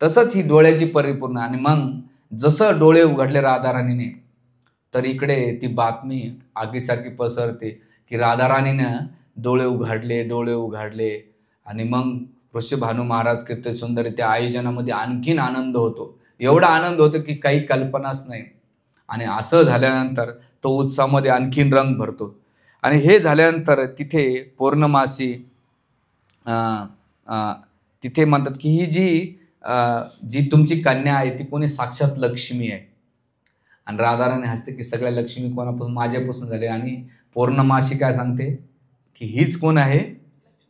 तसंच ही डोळ्याची परिपूर्ण. आणि मग जसं डोळे उघडले राधाराणीने, तर इकडे ती बातमी आगीसारखी पसरते की राधाराणीनं डोळे उघडले. आणि मग ऋषभानू महाराज कीर्ती सुंदरी त्या आयोजनामध्ये आणखीन आनंद होतो. एवढा आनंद होतो की काही कल्पनाच नाही. आणि असं झाल्यानंतर तो उत्सवामध्ये आणखीन रंग भरतो. आणि हे झाल्यानंतर तिथे पौर्णमासी तिथे म्हणतात की ही जी तुमची कन्या आहे ती कोणी? साक्षात लक्ष्मी आहे. आणि राधाराणी हसते की सगळ्या लक्ष्मी कोणापासून? माझ्यापासून झाले. आणि पौर्णमासी काय सांगते की हीच कोण आहे?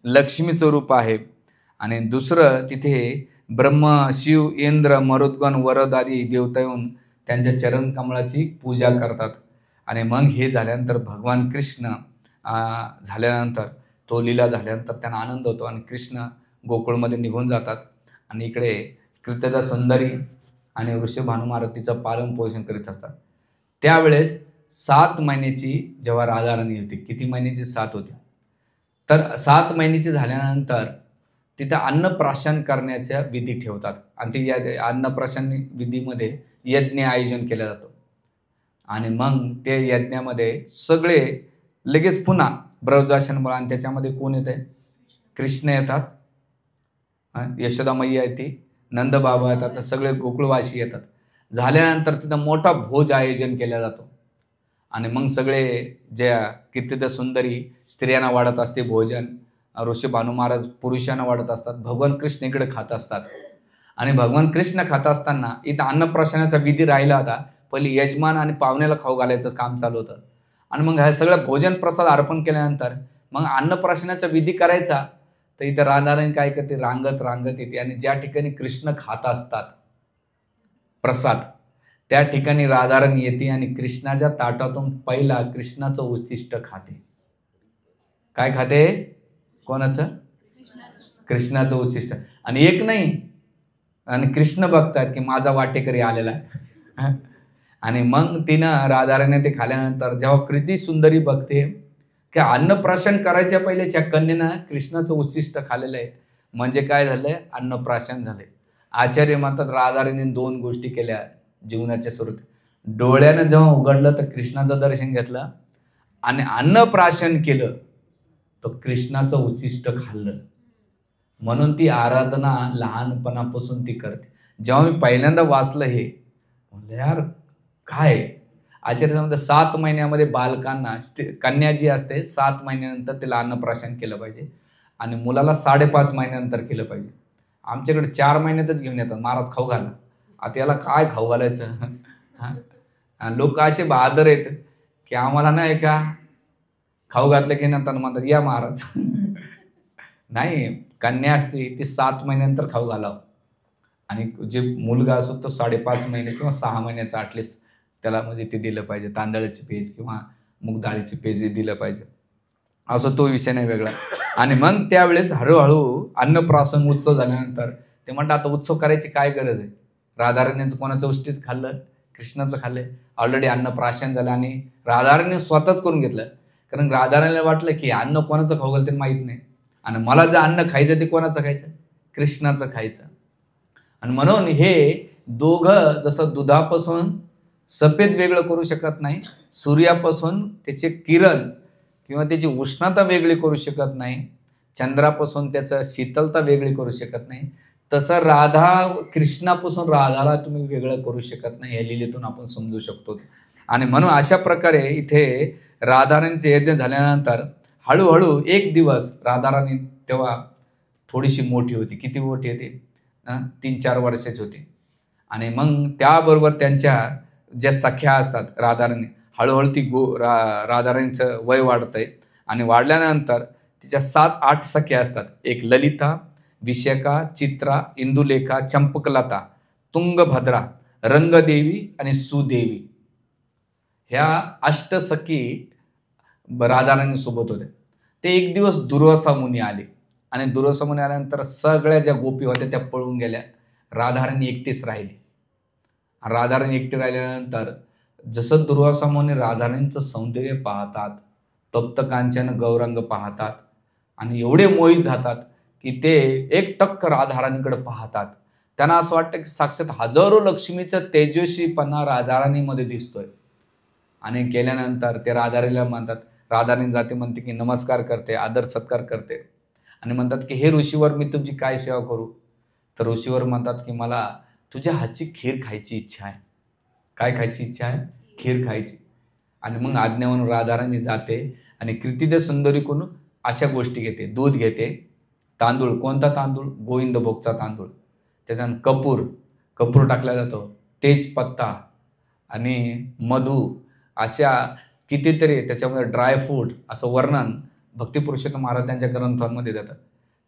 लक्ष्मीचं रूप आहे. आणि दुसरं तिथे ब्रह्म, शिव, इंद्र, मरुद्गण, वरद आदी देवता येऊन त्यांच्या चरणकमळाची पूजा करतात. आणि मग हे झाल्यानंतर भगवान कृष्ण झाल्यानंतर, तो लीला झाल्यानंतर त्यांना आनंद होतो आणि कृष्ण गोकुळमध्ये निघून जातात. आणि इकडे कृत्यदा सुंदरी आणि वृषभानुमारत तिचं पालन पोषण करीत असतात. त्यावेळेस 7 महिन्याची जेव्हा राधाराणी होती, किती महिन्याची? 7 होती. तर 7 महिन्याची झाल्यानंतर तिथं अन्नप्राशन करण्याच्या विधी ठेवतात आणि ते या अन्नप्राशन विधीमध्ये यज्ञ आयोजन केला जातो. आणि मग ते यज्ञामध्ये सगळे लगेच पुन्हा ब्रजवासन आणि त्याच्यामध्ये कोण येते? कृष्ण येतात, यशोदा मैया येते, नंद बाबा येतात, तर सगळे गोकुळवासी येतात. झाल्यानंतर तिथं मोठा भोज आयोजन केला जातो आणि मग सगळे ज्या कितीदा सुंदरी स्त्रियांना वाढत असते भोजन, ऋषी भानू महाराज पुरुषांना वाढत असतात, भगवान कृष्ण इकडे खात असतात. आणि भगवान कृष्ण खात असताना इथं अन्नप्राशनाचा विधी राहिला होता. पहिले यजमान आणि पाहुण्याला खाऊ घालायचं काम चालू होतं आणि मग हे सगळं भोजन प्रसाद अर्पण केल्यानंतर मग अन्नप्राशनाचा विधी करायचा. तर इथं राधाराणी काय करते? रांगत रांगत येते आणि ज्या ठिकाणी कृष्ण खात असतात प्रसाद, त्या ठिकाणी राधाराणी येते आणि कृष्णाच्या ताटातून पहिला कृष्णाचं उच्छिष्ट खाते. काय खाते? कोणाचं? कृष्णाचं उच्छिष्ट. आणि एक नाही, आणि कृष्ण बघतात की माझा वाटेकरी आलेला आहे. आणि मग तिनं राधाराणी ते खाल्यानंतर जेव्हा कृती सुंदरी बघते की अन्नप्राशन करायच्या पहिलेच्या कन्येनं कृष्णाचं उच्छिष्ट खाल्लेलं आहे, म्हणजे काय झालंय? अन्नप्राशन झालंय. आचार्य म्हणतात राधाराणी 2 गोष्टी केल्या जीवनाच्या सुरुवात. डोळ्यानं जेव्हा उघडलं तर कृष्णाचं दर्शन घेतलं आणि अन्नप्राशन केलं तर कृष्णाचं उच्छिष्ट खाल्लं. म्हणून ती आराधना लहानपणापासून ती करते. जेव्हा मी पहिल्यांदा वाचलं हे, म्हणलं यार काय? आचार्य सांगतात 7 महिन्यामध्ये बालकांना, कन्या जी असते 7 महिन्यानंतर तिला अन्नप्राशन केलं पाहिजे आणि मुलाला 5.5 महिन्यानंतर केलं पाहिजे. आमच्याकडे 4 महिन्यातच घेऊन येतात, महाराज खाऊ घाला. आता याला काय खाऊ घालायचं? आणि लोक असे बहादर आहेत की आम्हाला नाही का खाऊ घातलं की नंतर म्हणतात या महाराज. नाही, कन्या असते ती 7 महिन्यानंतर खाऊ घालावं आणि जे मुलगा असो तो 5.5 महिने किंवा 6 महिन्याचा ॲटलिस्ट त्याला म्हणजे ते दिलं पाहिजे. तांदळाची पेज किंवा मूग डाळीची पेज दिलं पाहिजे. असं तो विषय नाही वेगळा. आणि मग त्यावेळेस हळूहळू अन्नप्राशन उत्सव झाल्यानंतर ते म्हणतात आता उत्सव करायची काय गरज आहे? राधाराणीचं कोणाचं उष्टीत खाल्लं? कृष्णाचं खाल्लंय. ऑलरेडी अन्नप्राशन झालं आणि राधाराणी स्वतःच करून घेतलं. कारण राधाराणीला वाटलं की अन्न कोणाचं खाऊ घालते माहीत नाही आणि मला जे अन्न खायचं ते कोणाचं खायचं? कृष्णाचं खायचं. आणि म्हणून हे दोघं जसं दुधापासून सफेद वेगळं करू शकत नाही, सूर्यापासून त्याचे किरण किंवा त्याची उष्णता वेगळी करू शकत नाही, चंद्रापासून त्याचं शीतलता वेगळी करू शकत नाही, तसं राधा कृष्णापासून राधाला तुम्ही वेगळं करू शकत नाही. या लीलेतून आपण समजू शकतो. आणि म्हणून अशा प्रकारे इथे राधाराणीचे यज्ञ झाल्यानंतर हळूहळू एक दिवस राधाराणी तेव्हा थोडीशी मोठी होती. किती मोठी होती? 3-4 वर्षाची होती. आणि मग त्याबरोबर त्यांच्या ज्या सख्या असतात राधाराणी, हळूहळू ती राधाराणीचं वय वाढतंय आणि वाढल्यानंतर तिच्या 7-8 सख्या असतात. एक ललिता, विशाखा, चित्रा, इंदुलेखा, चंपकलता, तुंगभद्रा, रंगदेवी आणि सुदेवी, ह्या अष्टसखी राधाराणी सोबत होत्या. ते एक दिवस दुर्वासा मुनी आले आणि दुर्वासा मुनी आल्यानंतर सगळ्या ज्या गोपी होत्या त्या पळून गेल्या. राधाराणी एकटीच राहिली. राधाराणी एकटी राहिल्यानंतर जसं दुर्वासा मुनी राधाराणीचं सौंदर्य पाहतात, तप्त कांचन गौरंग पाहतात आणि एवढे मोहित जातात की ते एकटक्क राधाराणीकडे पाहतात. त्यांना असं वाटतं की साक्षात हजारो लक्ष्मीचा तेजस्वीपणा राधाराणीमध्ये दिसतोय. आणि गेल्यानंतर ते राधाराणीला म्हणतात, राधाराणी जाते म्हणते की नमस्कार करते, आदर सत्कार करते आणि म्हणतात की हे ऋषीवर मी तुमची काय सेवा करू? तर ऋषीवर म्हणतात की मला तुझ्या हातची खीर खायची इच्छा आहे. काय खायची इच्छा आहे? खीर खायची. आणि मग आज्ञा म्हणून राधाराणी जाते आणि कृतिदे सुंदरीकडून अशा गोष्टी घेते. दूध घेते, तांदूळ, कोणता तांदूळ? गोविंदभोगचा तांदूळ, त्याच्यानं कपूर टाकला जातो, तेजपत्ता आणि मधू, अशा कितीतरी त्याच्यामध्ये ड्रायफ्रूट असं वर्णन भक्तिपुरुषोत्तम महाराज त्यांच्या ग्रंथांमध्ये देतात.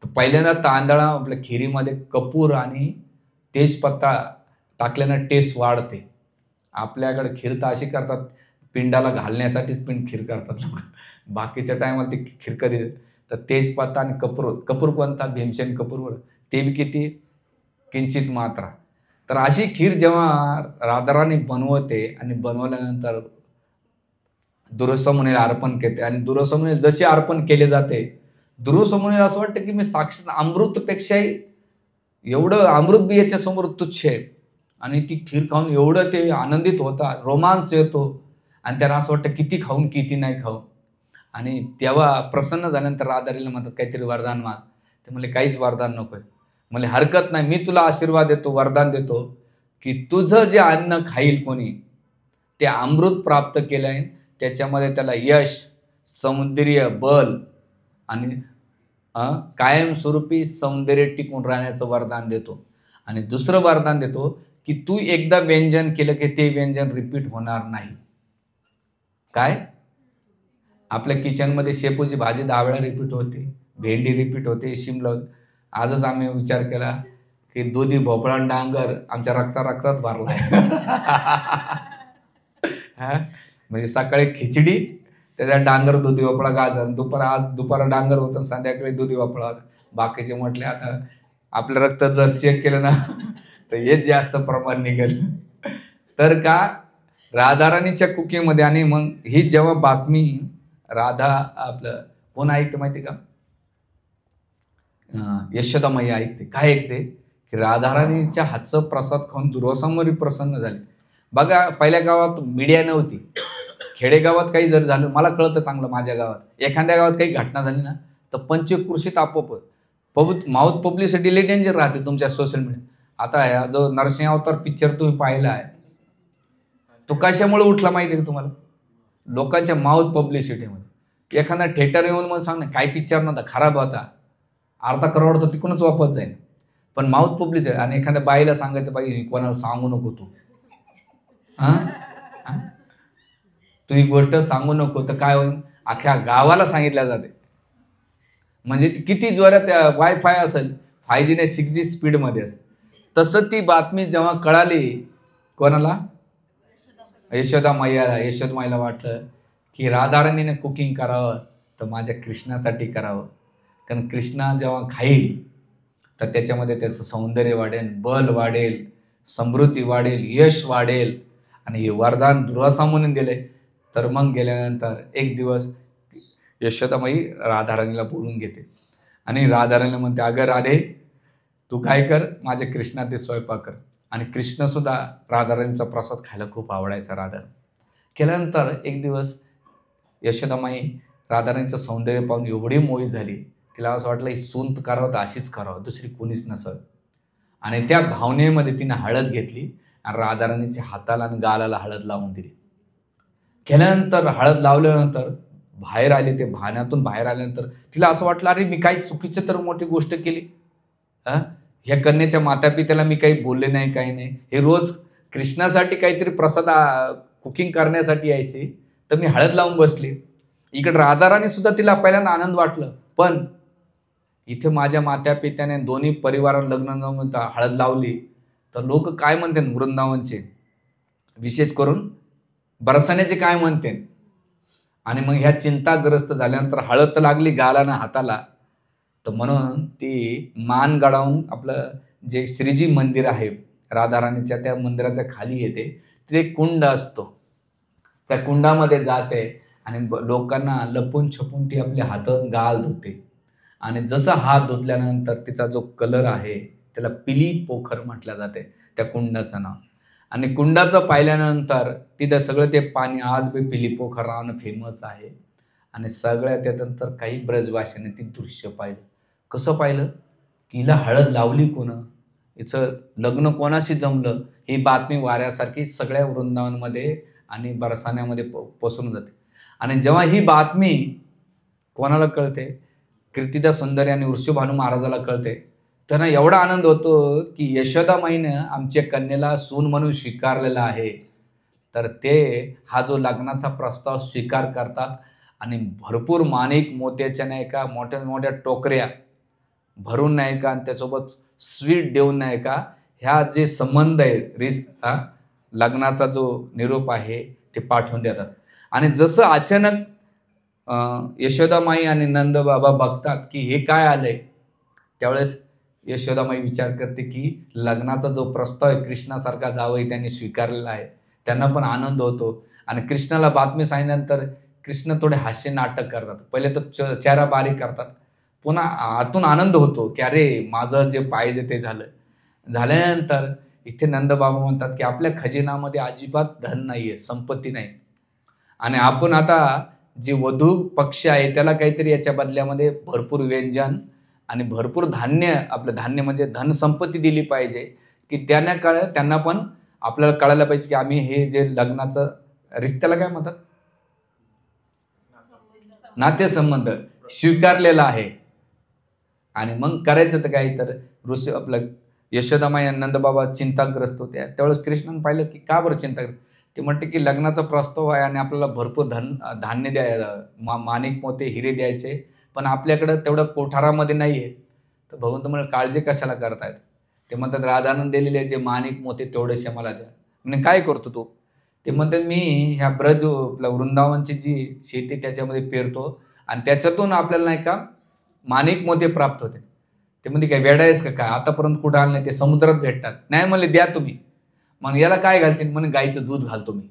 तर पहिल्यांदा तांदळा आपल्या खिरीमध्ये कपूर आणि तेजपत्ता टाकल्यानं टेस्ट वाढते. आपल्याकडे खीर तर अशी करतात पिंडाला घालण्यासाठीच खीर करतात लोक. बाकीच्या टायमाला ती खीर कधी तर तेजपत्ता आणि कपूर कोणता? भीमसेन कपूरवर, ते बी किती? किंचित मात्रा. तर अशी खीर जेव्हा राधाराणी बनवते आणि बनवल्यानंतर दुर्वासा मुनीला अर्पण करते आणि दुर्वासा मुनीला जसे अर्पण केले जाते, दुर्वासा मुनीला असं वाटतं की मी साक्षात अमृतपेक्षाही एवढं अमृत बी याच्या समोर तुच्छ आहे. आणि ती खीर खाऊन एवढं ते आनंदित होतात, रोमांच येतो आणि त्यांना असं वाटतं किती खाऊन किती नाही खाऊ. आणि तेव्हा प्रसन्न झाल्यानंतर राधारीला म्हणतात काहीतरी वरदान माग. ते म्हणले काहीच वरदान नकोय. म्हणले हरकत नाही, मी तुला आशीर्वाद देतो, वरदान देतो की तुझं जे अन्न खाईल कोणी ते अमृत प्राप्त केलंय, त्याच्यामध्ये त्याला यश, सौंदर्य, बल आणि कायमस्वरूपी सौंदर्य टिकून राहण्याचं वरदान देतो. आणि दुसरं वरदान देतो की तू एकदा व्यंजन केलं की ते व्यंजन रिपीट होणार नाही. काय? आपल्या किचनमध्ये शेपूची भाजी 10 वेळा रिपीट होते, भेंडी रिपीट होते, शिमला. आजच आम्ही विचार केला की दुधी भोपळा डांगर आमच्या रक्तात भरलाय. म्हणजे सकाळी खिचडी, त्याच्यात डांगर, दुधी भोपळा, गाजर. दुपारा डांगर होतं, संध्याकाळी दुधी भोपळा होता. बाकीचे म्हटले आता आपलं रक्त जर चेक केलं ना तर हेच जास्त प्रमाण निघेल. तर का राधाराणीच्या कुकीमध्ये. आणि मग ही जेव्हा बातमी राधा आपलं कोण ऐकतं माहिती का? यशोदा मैया ऐकते. काय ऐकते? की राधाराणीच्या हातचं प्रसाद खाऊन दुर्वासा मुनी प्रसन्न झाले. बघा, पहिल्या गावात मीडिया नव्हती. खेडेगावात काही जर झालं, मला कळतं चांगलं, माझ्या गावात एखाद्या गावात काही घटना झाली ना तर पंचक्रोशीत आपोआप माउथ पब्लिसिटी लई डेंजर राहते तुमच्या सोशल मीडिया. आता ह्या जो नरसिंह अवतार पिक्चर तुम्ही पाहिला आहे, तो कशामुळे उठला माहिती आहे का तुम्हाला? लोकांच्या माउथ पब्लिसिटीमध्ये. एखादा थिएटर येऊन मला सांग ना, काय पिक्चर नव्हता, खराब होता, अर्धा करोड तर तिकडूनच वापस जाईल. पण माउथ पब्लिसिटी. आणि एखाद्या बाईला सांगायचं, बाई कोणाला सांगू नको तू, तू ही गोष्ट सांगू नको, तर काय होईल? अख्ख्या गावाला सांगितल्या जाते. म्हणजे किती जोरात वायफाय असेल, 5G ने 6G स्पीडमध्ये असते. तसं ती बातमी जेव्हा कळाली कोणाला? यशोदा मैयाला. यशोदा मैयाला वाटलं की राधाराणीने कुकिंग करावं तर माझ्या कृष्णासाठी करावं. कारण कृष्णा जेव्हा खाईल तर त्याच्यामध्ये त्याचं सौंदर्य वाढेल, बल वाढेल, समृद्धी वाढेल, यश वाढेल. आणि हे वरदान दुर्वासा मुनीने दिले. तर मग गेल्यानंतर एक दिवस यशोदामाई राधाराणीला बोलून घेते आणि राधाराणीला म्हणते, अगं राधे, तू काय कर, माझ्या कृष्णात स्वयंपाक कर. आणि कृष्णसुद्धा राधाराणीचा प्रसाद खायला खूप आवडायचा. राधा केल्यानंतर एक दिवस यशोदामाई राधाराणीचं सौंदर्य पाहून एवढी मोहित झाली, तिला असं वाटलं ही सून करावं तर अशीच करावं, दुसरी कोणीच नसं. आणि त्या भावनेमध्ये तिने हळद घेतली आणि राधाराणीच्या हाताला आणि गालाला हळद लावून दिली. केल्यानंतर हळद लावल्यानंतर बाहेर आले, ते भाण्यातून बाहेर आल्यानंतर तिला असं वाटलं, अरे मी काही चुकीचं तर मोठी गोष्ट केली. ह्या कन्याच्या मातापित्याला मी काही बोलले नाही, काही नाही. हे रोज कृष्णासाठी काहीतरी प्रसाद कुकिंग करण्यासाठी यायचे, तर मी हळद लावून बसली. इकडे राधाराणी सुद्धा तिला पहिल्यांदा आनंद वाटलं, पण इथे माझ्या मातापित्याने दोन्ही परिवारांना लग्न न म्हणता हळद लावली तर लोक काय म्हणते, वृंदावनचे विशेष करून बरसाण्याचे काय म्हणते. आणि मग ह्या चिंताग्रस्त झाल्यानंतर हळद तर लागली गालाना हाताला. तर म्हणून ती मान गडावून आपलं जे श्रीजी मंदिर आहे राधाराणीच्या, त्या मंदिराच्या खाली येते. तिथे कुंड असतो, त्या कुंडामध्ये जाते आणि लोकांना लपून छपून ती आपले हात गाल धुते. आणि जसं हात धुतल्यानंतर तिचा जो कलर आहे त्याला पिली पोखर म्हटलं जाते, त्या कुंडाचं नाव. आणि कुंडाचं पाहिल्यानंतर तिथं सगळं ते पाणी आज बी पिली पोखर नावानं फेमस आहे. आणि सगळ्या त्यानंतर काही ब्रजभाषेने ती दृश्य पाहिलं. कसं पाहिलं की हिला हळद लावली कोण, हिचं लग्न कोणाशी जमलं, ही बातमी वाऱ्यासारखी सगळ्या वृंदावनमध्ये आणि बरसाण्यामध्ये पसरून जाते. आणि जेव्हा ही बातमी कोणाला कळते, कीर्तिदा सुंदरी आणि वृषभानू महाराजाला कळते, त्यांना एवढा आनंद होतो की यशोदामाईनं आमच्या कन्येला सून म्हणून स्वीकारलेला आहे. तर ते हा जो लग्नाचा प्रस्ताव स्वीकार करतात आणि भरपूर माणिक मोत्याच्या नाही का, मोठ्या मोठ्या टोकऱ्या भरून नाही का, आणि त्यासोबत स्वीट देऊन नाही का, ह्या जे संबंध आहे लग्नाचा जो निरोप आहे ते पाठवून देतात. आणि जसं अचानक यशोदामाई आणि नंदबाबा बघतात की हे काय आलंय, त्यावेळेस यशोदामाई विचार करते की लग्नाचा जो प्रस्ताव आहे कृष्णासारखा जावई त्यांनी स्वीकारलेला आहे, त्यांना पण आनंद होतो. आणि कृष्णाला बातमी सांगितल्यानंतर कृष्ण थोडे हास्य नाटक करतात. पहिले तर चेहरा बारीक करतात, पुन्हा आतून आनंद होतो की अरे माझं जे पाहिजे ते झालं. झाल्यानंतर इथे नंदबाबा म्हणतात की आपल्या खजिनामध्ये अजिबात धन नाहीये, संपत्ती नाही, आणि आपण आता जे वधू पक्ष आहे त्याला काहीतरी याच्या बदल्यामध्ये भरपूर व्यंजन आणि भरपूर धान्य, आपलं धान्य म्हणजे धनसंपत्ती दिली पाहिजे, की त्यांना पण आपल्याला कळायला पाहिजे की आम्ही हे जे लग्नाचं रिश्त्याला काय म्हणतात, नातेसंबंध स्वीकारलेला आहे. आणि मग करायचं तर काय, तर आपलं यशोदामाई आणि नंदबाबा चिंताग्रस्त होत्या. त्यावेळेस कृष्णाने पाहिलं की का बरं चिंताग्रस्त, ते म्हणते की लग्नाचा प्रस्ताव आहे आणि आपल्याला भरपूर धान्य माणिक मोते हिरे द्यायचे, पण आपल्याकडं तेवढं कोठारामध्ये नाहीये. तर भगवंत म्हणजे काळजी कशाला करतायत. ते म्हणतात राधानंद दिलेले जे माणिक मोते तेवढेसे मला द्या. म्हणजे काय करतो तू, ते म्हणतात मी ह्या वृंदावनची जी शेती त्याच्यामध्ये पेरतो आणि त्याच्यातून आपल्याला नाही का माणिक मोते प्राप्त होते. ते म्हणजे काय वेडा आहेस का काय, आतापर्यंत कुठं आलं नाही, ते समुद्रात भेटतात. नाही म्हणले द्या तुम्ही. मग याला काय घालशील, म्हणे गाईचं दूध घालतो मी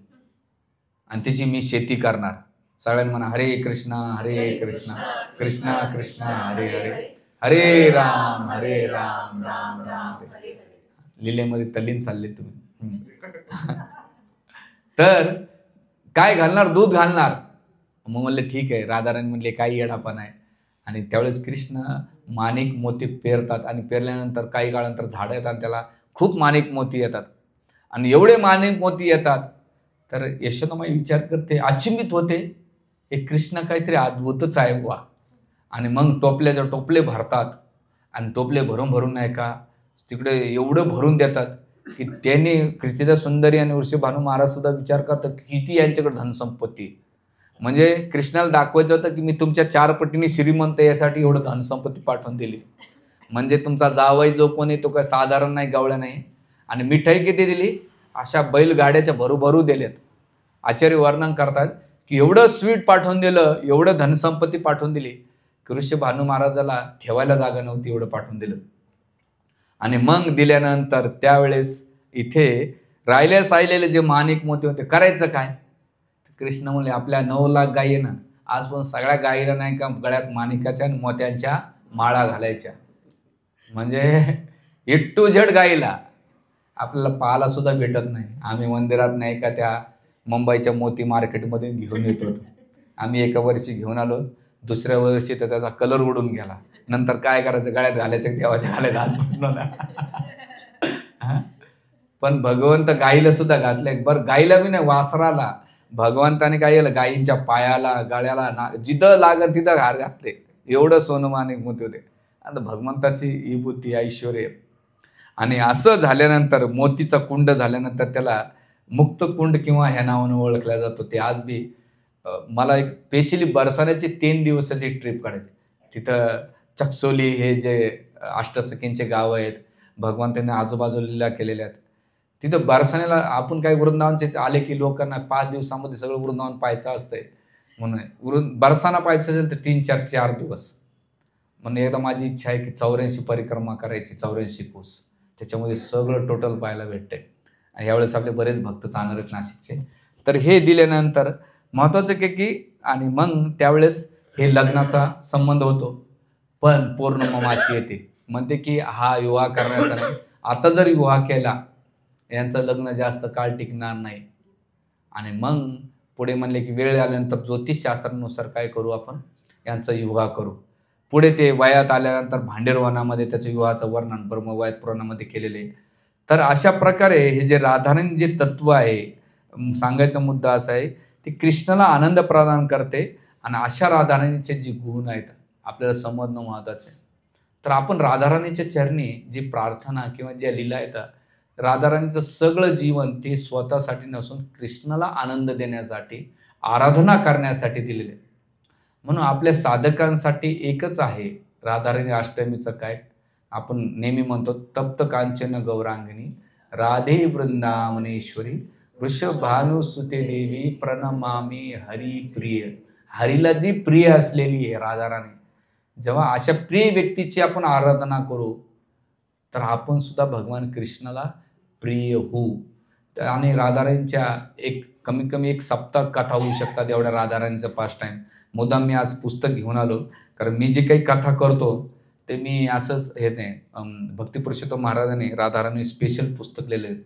आणि त्याची मी शेती करणार. सगळ्यांना म्हणा हरे कृष्णा हरे कृष्णा कृष्णा कृष्णा हरे हरे, हरे राम राम राम हरे. लीलेमध्ये तल्लीन चालले तुम्ही. तर काय घालणार, दूध घालणार. मग म्हणले ठीक आहे. राधाराणी म्हणले काही येडापण आहे. आणि त्यावेळेस कृष्ण माणिक मोती पेरतात आणि पेरल्यानंतर काही काळानंतर झाडं येतात आणि त्याला खूप माणिक मोती येतात. आणि एवढे माणिक मोती येतात तर यशोदामाई विचार करते, अचंबित होते, हे कृष्ण काहीतरी अद्भुतच आहे बुवा. आणि मग टोपल्याच्या टोपले भरतात आणि टोपले भरून भरून नाही का तिकडे एवढं भरून देतात की त्यांनी कृतिदा सुंदरी आणि वृषभानू महाराज सुद्धा विचार करतात किती यांच्याकडे धनसंपत्ती. म्हणजे कृष्णाला दाखवायचं होतं की मी तुमच्या 4 पटीने श्रीमंत, यासाठी एवढं धनसंपत्ती पाठवून दिली. म्हणजे तुमचा जावई जो कोणी तो काय साधारण नाही, गवळा नाही. आणि मिठाई किती दिली, अशा बैलगाड्याच्या भरूभरू दिल्यात. आचार्य वर्णन करतात की एवढं स्वीट पाठवून दिलं, एवढं धनसंपत्ती पाठवून दिली की वृषभानू महाराजाला ठेवायला जागा नव्हती, एवढं पाठवून दिलं. आणि मग दिल्यानंतर त्यावेळेस इथे राहिल्या साहिलेले जे माणिक मोती होते करायचं काय. कृष्ण म्हणले आपल्या 9 लाख गायी आहे ना, आज पण सगळ्या गायीला नाही का गळ्यात माणिकाच्या आणि मोत्यांच्या माळा घालायच्या. म्हणजे ए टू झेड गायीला आपल्याला पाहायला सुद्धा भेटत नाही. आम्ही मंदिरात नाही का त्या मुंबईच्या मोती मार्केटमध्ये घेऊन येत होतो. आम्ही एका वर्षी घेऊन आलो, दुसऱ्या वर्षी तर त्याचा कलर उडून गेला. नंतर काय करायचं, गळ्यात घालायचं, देवाच्या घालायचं, हात पण भगवंत गाईला सुद्धा घातले. बरं गाईला बी नाही, वासराला भगवंताने काय केलं, गायींच्या पायाला गळ्याला जिथं लागत तिथं हार घातले. एवढं सोनं माणिक मोती होते. आता भगवंताची ही बुद्धी ऐश्वर्य. आणि असं झाल्यानंतर मोतीचा कुंड झाल्यानंतर त्याला मुक्त कुंड किंवा ह्या नावानं ओळखला जातो. ते आज बी मला एक स्पेशली बरसाण्याची 3 दिवसाची ट्रिप काढायची. तिथं चकसोली हे जे अष्टसखींचे गाव आहेत, भगवंतांनी आजूबाजूला लीला केलेल्या आहेत. तिथं बरसाण्याला आपण काही वृंदावनचे आले की लोकांना 5 दिवसामध्ये सगळं वृंदावन पाहायचं असतंय. म्हणून बरसाना पाहायचं असेल तर 3-4 दिवस. म्हणून एकदा माझी इच्छा आहे की 84 परिक्रमा करायची, 84 कोस. त्याच्यामध्ये सगळं टोटल पाहायला भेटतंय. आणि यावेळेस आपले बरेच भक्त जाणार आहेत नाशिकचे. तर हे दिल्यानंतर महत्त्वाचं की आणि मग त्यावेळेस हे लग्नाचा संबंध होतो. पण पौर्णमासी येते, म्हणते की हा विवाह करण्याचा नाही. आता जर विवाह केला यांचं लग्न जास्त काळ टिकणार नाही. आणि मग पुढे म्हणले की वेळ आल्यानंतर ज्योतिषशास्त्रानुसार काय करू, आपण यांचा विवाह करू. पुढे ते वयात आल्यानंतर भांडेरवनामध्ये त्याचं विवाहाचं वर्णन ब्रह्मवयात पुराणामध्ये केलेले. तर अशा प्रकारे हे जे राधाराणी जे तत्व आहे, सांगायचा मुद्दा असा आहे की कृष्णाला आनंद प्रदान करते. आणि अशा राधाराणीचे जे गुण आहेत आपल्याला समजणं महत्त्वाचं आहे. तर आपण राधाराणीच्या चरणी जी प्रार्थना किंवा ज्या लीला येतात, राधाराणीचं सगळं जीवन ते स्वतःसाठी नसून कृष्णाला आनंद देण्यासाठी, आराधना करण्यासाठी दिलेले. म्हणून आपल्या साधकांसाठी एकच आहे राधाराणी अष्टमीचं काय आपण नेहमी म्हणतो, तप्त कांचन गौरांगिनी राधे वृंदावनेश्वरी वृषभानुसुते देवी प्रणमामी हरी प्रिय. हरीला जी प्रिय असलेली आहे राधाराणी, जेव्हा अशा प्रिय व्यक्तीची आपण आराधना करू तर आपण सुद्धा भगवान कृष्णाला प्रिय होऊ. आणि राधाराणीच्या एक कमीत कमी एक सप्ताह कथा होऊ शकतात एवढ्या राधाराणीचं पास्ट टाईम. मुद्दाम मी आज पुस्तक घेऊन आलो, कारण मी जे काही कथा करतो ते मी असंच हे नाही, भक्ती पुरुषोत्तम महाराजांनी राधाराणी स्पेशल पुस्तक लिहिलं आहे.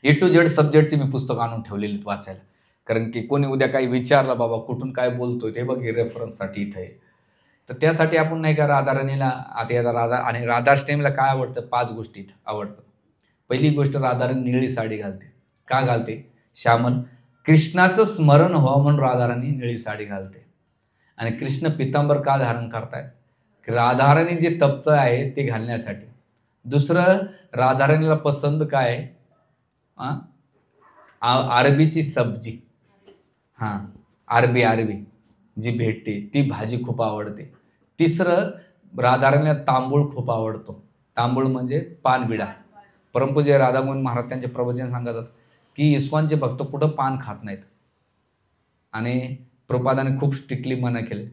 ए टू झेड सब्जेक्टची मी पुस्तक आणून ठेवलेली आहेत वाचायला. कारण की कोणी उद्या काही विचारलं, बाबा कुठून काय बोलतोय, ते बघ हे रेफरन्ससाठी इथं आहे. तर त्यासाठी आपण नाही का राधाराणीला आता या राधा आणि राधाष्टमीला काय आवडतं, 5 गोष्टी इथं आवडतात. पहिली गोष्ट, राधाराणी निळी साडी घालते. का घालते? श्यामल कृष्णाचं स्मरण व्हावं म्हणून राधाराणी निळी साडी घालते. आणि कृष्ण पितांबर का धारण करतायत? राधाराणी जे तप्त आहे ते घालण्यासाठी. दुसरं, राधाराणीला पसंत काय आहे? अरबीची सब्जी. हां, अरबी जी भेटते ती भाजी खूप आवडते. तिसरं, राधाराणीला तांबूळ खूप आवडतो. तांबूळ म्हणजे पानविडा. परमपूज्य राधामोहन महाराज त्यांचे प्रवचन सांगतात की इस्कॉनचे भक्त कुठं पान खात नाहीत. आणि प्रभुपादांनी खूप स्ट्रिक्टली मना केले.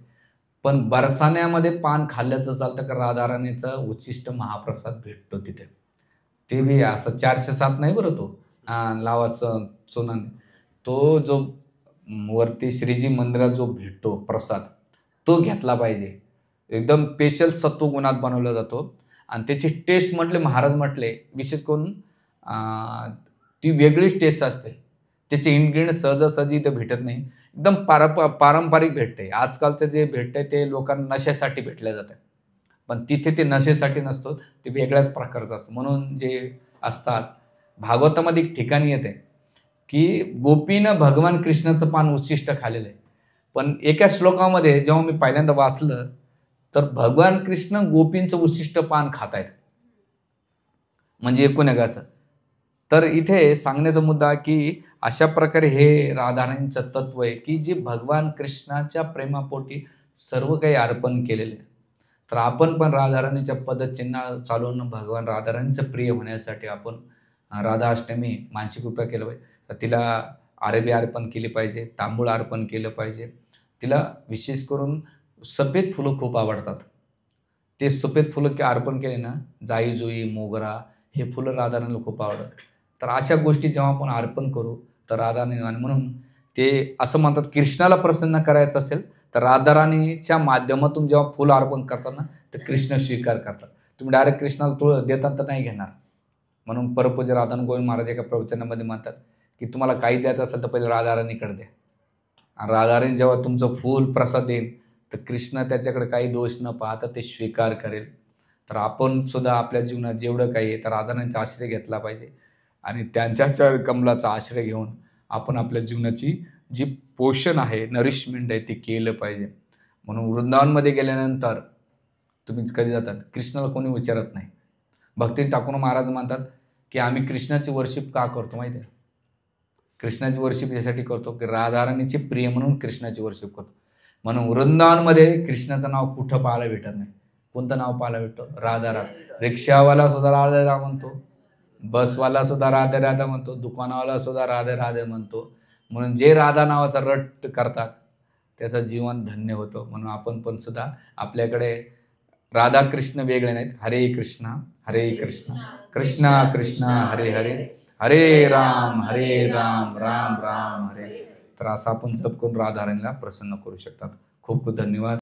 पण बरसाण्यामध्ये पान खाल्ल्याचं चालतं, का राधाराणीचं उच्छिष्ट महाप्रसाद भेटतो तिथे. ते बी असं 407 नाही बरं तो. लावाचं चुनाने. तो जो वरती श्रीजी मंदिरात जो भेटतो प्रसाद, तो घेतला पाहिजे. एकदम स्पेशल सत्वगुणात बनवला जातो आणि त्याची टेस्ट म्हटले महाराज म्हटले, विशेष करून ती वेगळीच टेस्ट असते. त्याचे इन्ग्रेडियंट सहजासहजी इथं भेटत नाही. एकदम पारंपरिक भेटते. आजकालचं जे भेटतंय ते लोकांना नशेसाठी भेटलं जातं. पण तिथे ते नशेसाठी नसतो, ते वेगळ्याच प्रकारचं असतं. म्हणून जे असतात, भागवतामध्ये एक ठिकाणी येते की गोपीनं भगवान कृष्णाचं पान उच्छिष्ट खाल्लेलं आहे. पण एका श्लोकामध्ये जेव्हा मी पहिल्यांदा वाचलं, तर भगवान कृष्ण गोपींचं उच्छिष्ट पान खात आहेत. म्हणजे एकूण एकाचं. तर इथे सांगण्याचा मुद्दा की अशा प्रकारे हे राधाराणींचं तत्व आहे की जे भगवान कृष्णाच्या प्रेमापोटी सर्व काही अर्पण केलेले आहे. तर आपण पण राधाराणीच्या पदचिन्ह चालवून भगवान राधाराणीचं प्रिय होण्यासाठी आपण राधा अष्टमी मानसिक उपाय केला पाहिजे. तर तिला अरबी अर्पण केली पाहिजे, तांबूळ अर्पण केलं पाहिजे. तिला विशेष करून सफेद फुलं खूप आवडतात. ते सफेद फुलं अर्पण केले ना, जाई जुई मोगरा, हे फुलं राधाराणीला खूप आवडतात. तर अशा गोष्टी जेव्हा आपण अर्पण करू तर राधाराणी, म्हणून ते असं म्हणतात, कृष्णाला प्रसन्न करायचं असेल तर राधाराणीच्या माध्यमातून जेव्हा फुलं अर्पण करतात ना, तर कृष्ण स्वीकार करतात. तुम्ही डायरेक्ट कृष्णाला देतात तर नाही घेणार. म्हणून परमपूज्य राधाराणी गोविंद महाराज एका प्रवचनामध्ये म्हणतात की तुम्हाला काही द्यायचं असेल तर पहिले राधाराणीकडे द्या. आणि राधाराणी जेव्हा तुमचं फूल प्रसाद देईल तर कृष्ण त्याच्याकडे काही दोष न पाहता ते स्वीकार करेल. तर आपण सुद्धा आपल्या जीवनात जेवढं काही आहे तर राधाराणीचा आश्रय घेतला पाहिजे आणि त्यांच्या कमलाचा आश्रय घेऊन आपण आपल्या जीवनाची जी पोषण आहे, नरिशमेंट आहे, ते केलं पाहिजे. म्हणून वृंदावनमध्ये गेल्यानंतर तुम्ही कधी जातात, कृष्णाला कोणी विचारत नाही. भक्ती ठाकूर महाराज म्हणतात की आम्ही कृष्णाची वर्शिप का करतो माहिती आहे? कृष्णाची वर्शिप यासाठी करतो की राधाराणीचे प्रिय म्हणून कृष्णाची वर्शिप करतो. म्हणून वृंदावनमध्ये कृष्णाचं नाव कुठं पाहायला भेटत नाही. कोणतं नाव पाहायला भेटतं? राधा. रिक्षावाला सुद्धा राधा म्हणतो, बसवाला सुद्धा राधे राधा म्हणतो, दुकानावाला सुद्धा राधे राधे म्हणतो. म्हणून जे राधा नावाचा रट करतात त्याचं जीवन धन्य होतं. म्हणून आपण पण सुद्धा आपल्याकडे राधा कृष्ण वेगळे नाहीत. हरे कृष्णा कृष्णा कृष्णा हरे हरे, हरे राम राम राम हरे. तर असं आपण जप करून राधाराणीला प्रसन्न करू शकतात. खूप खूप धन्यवाद.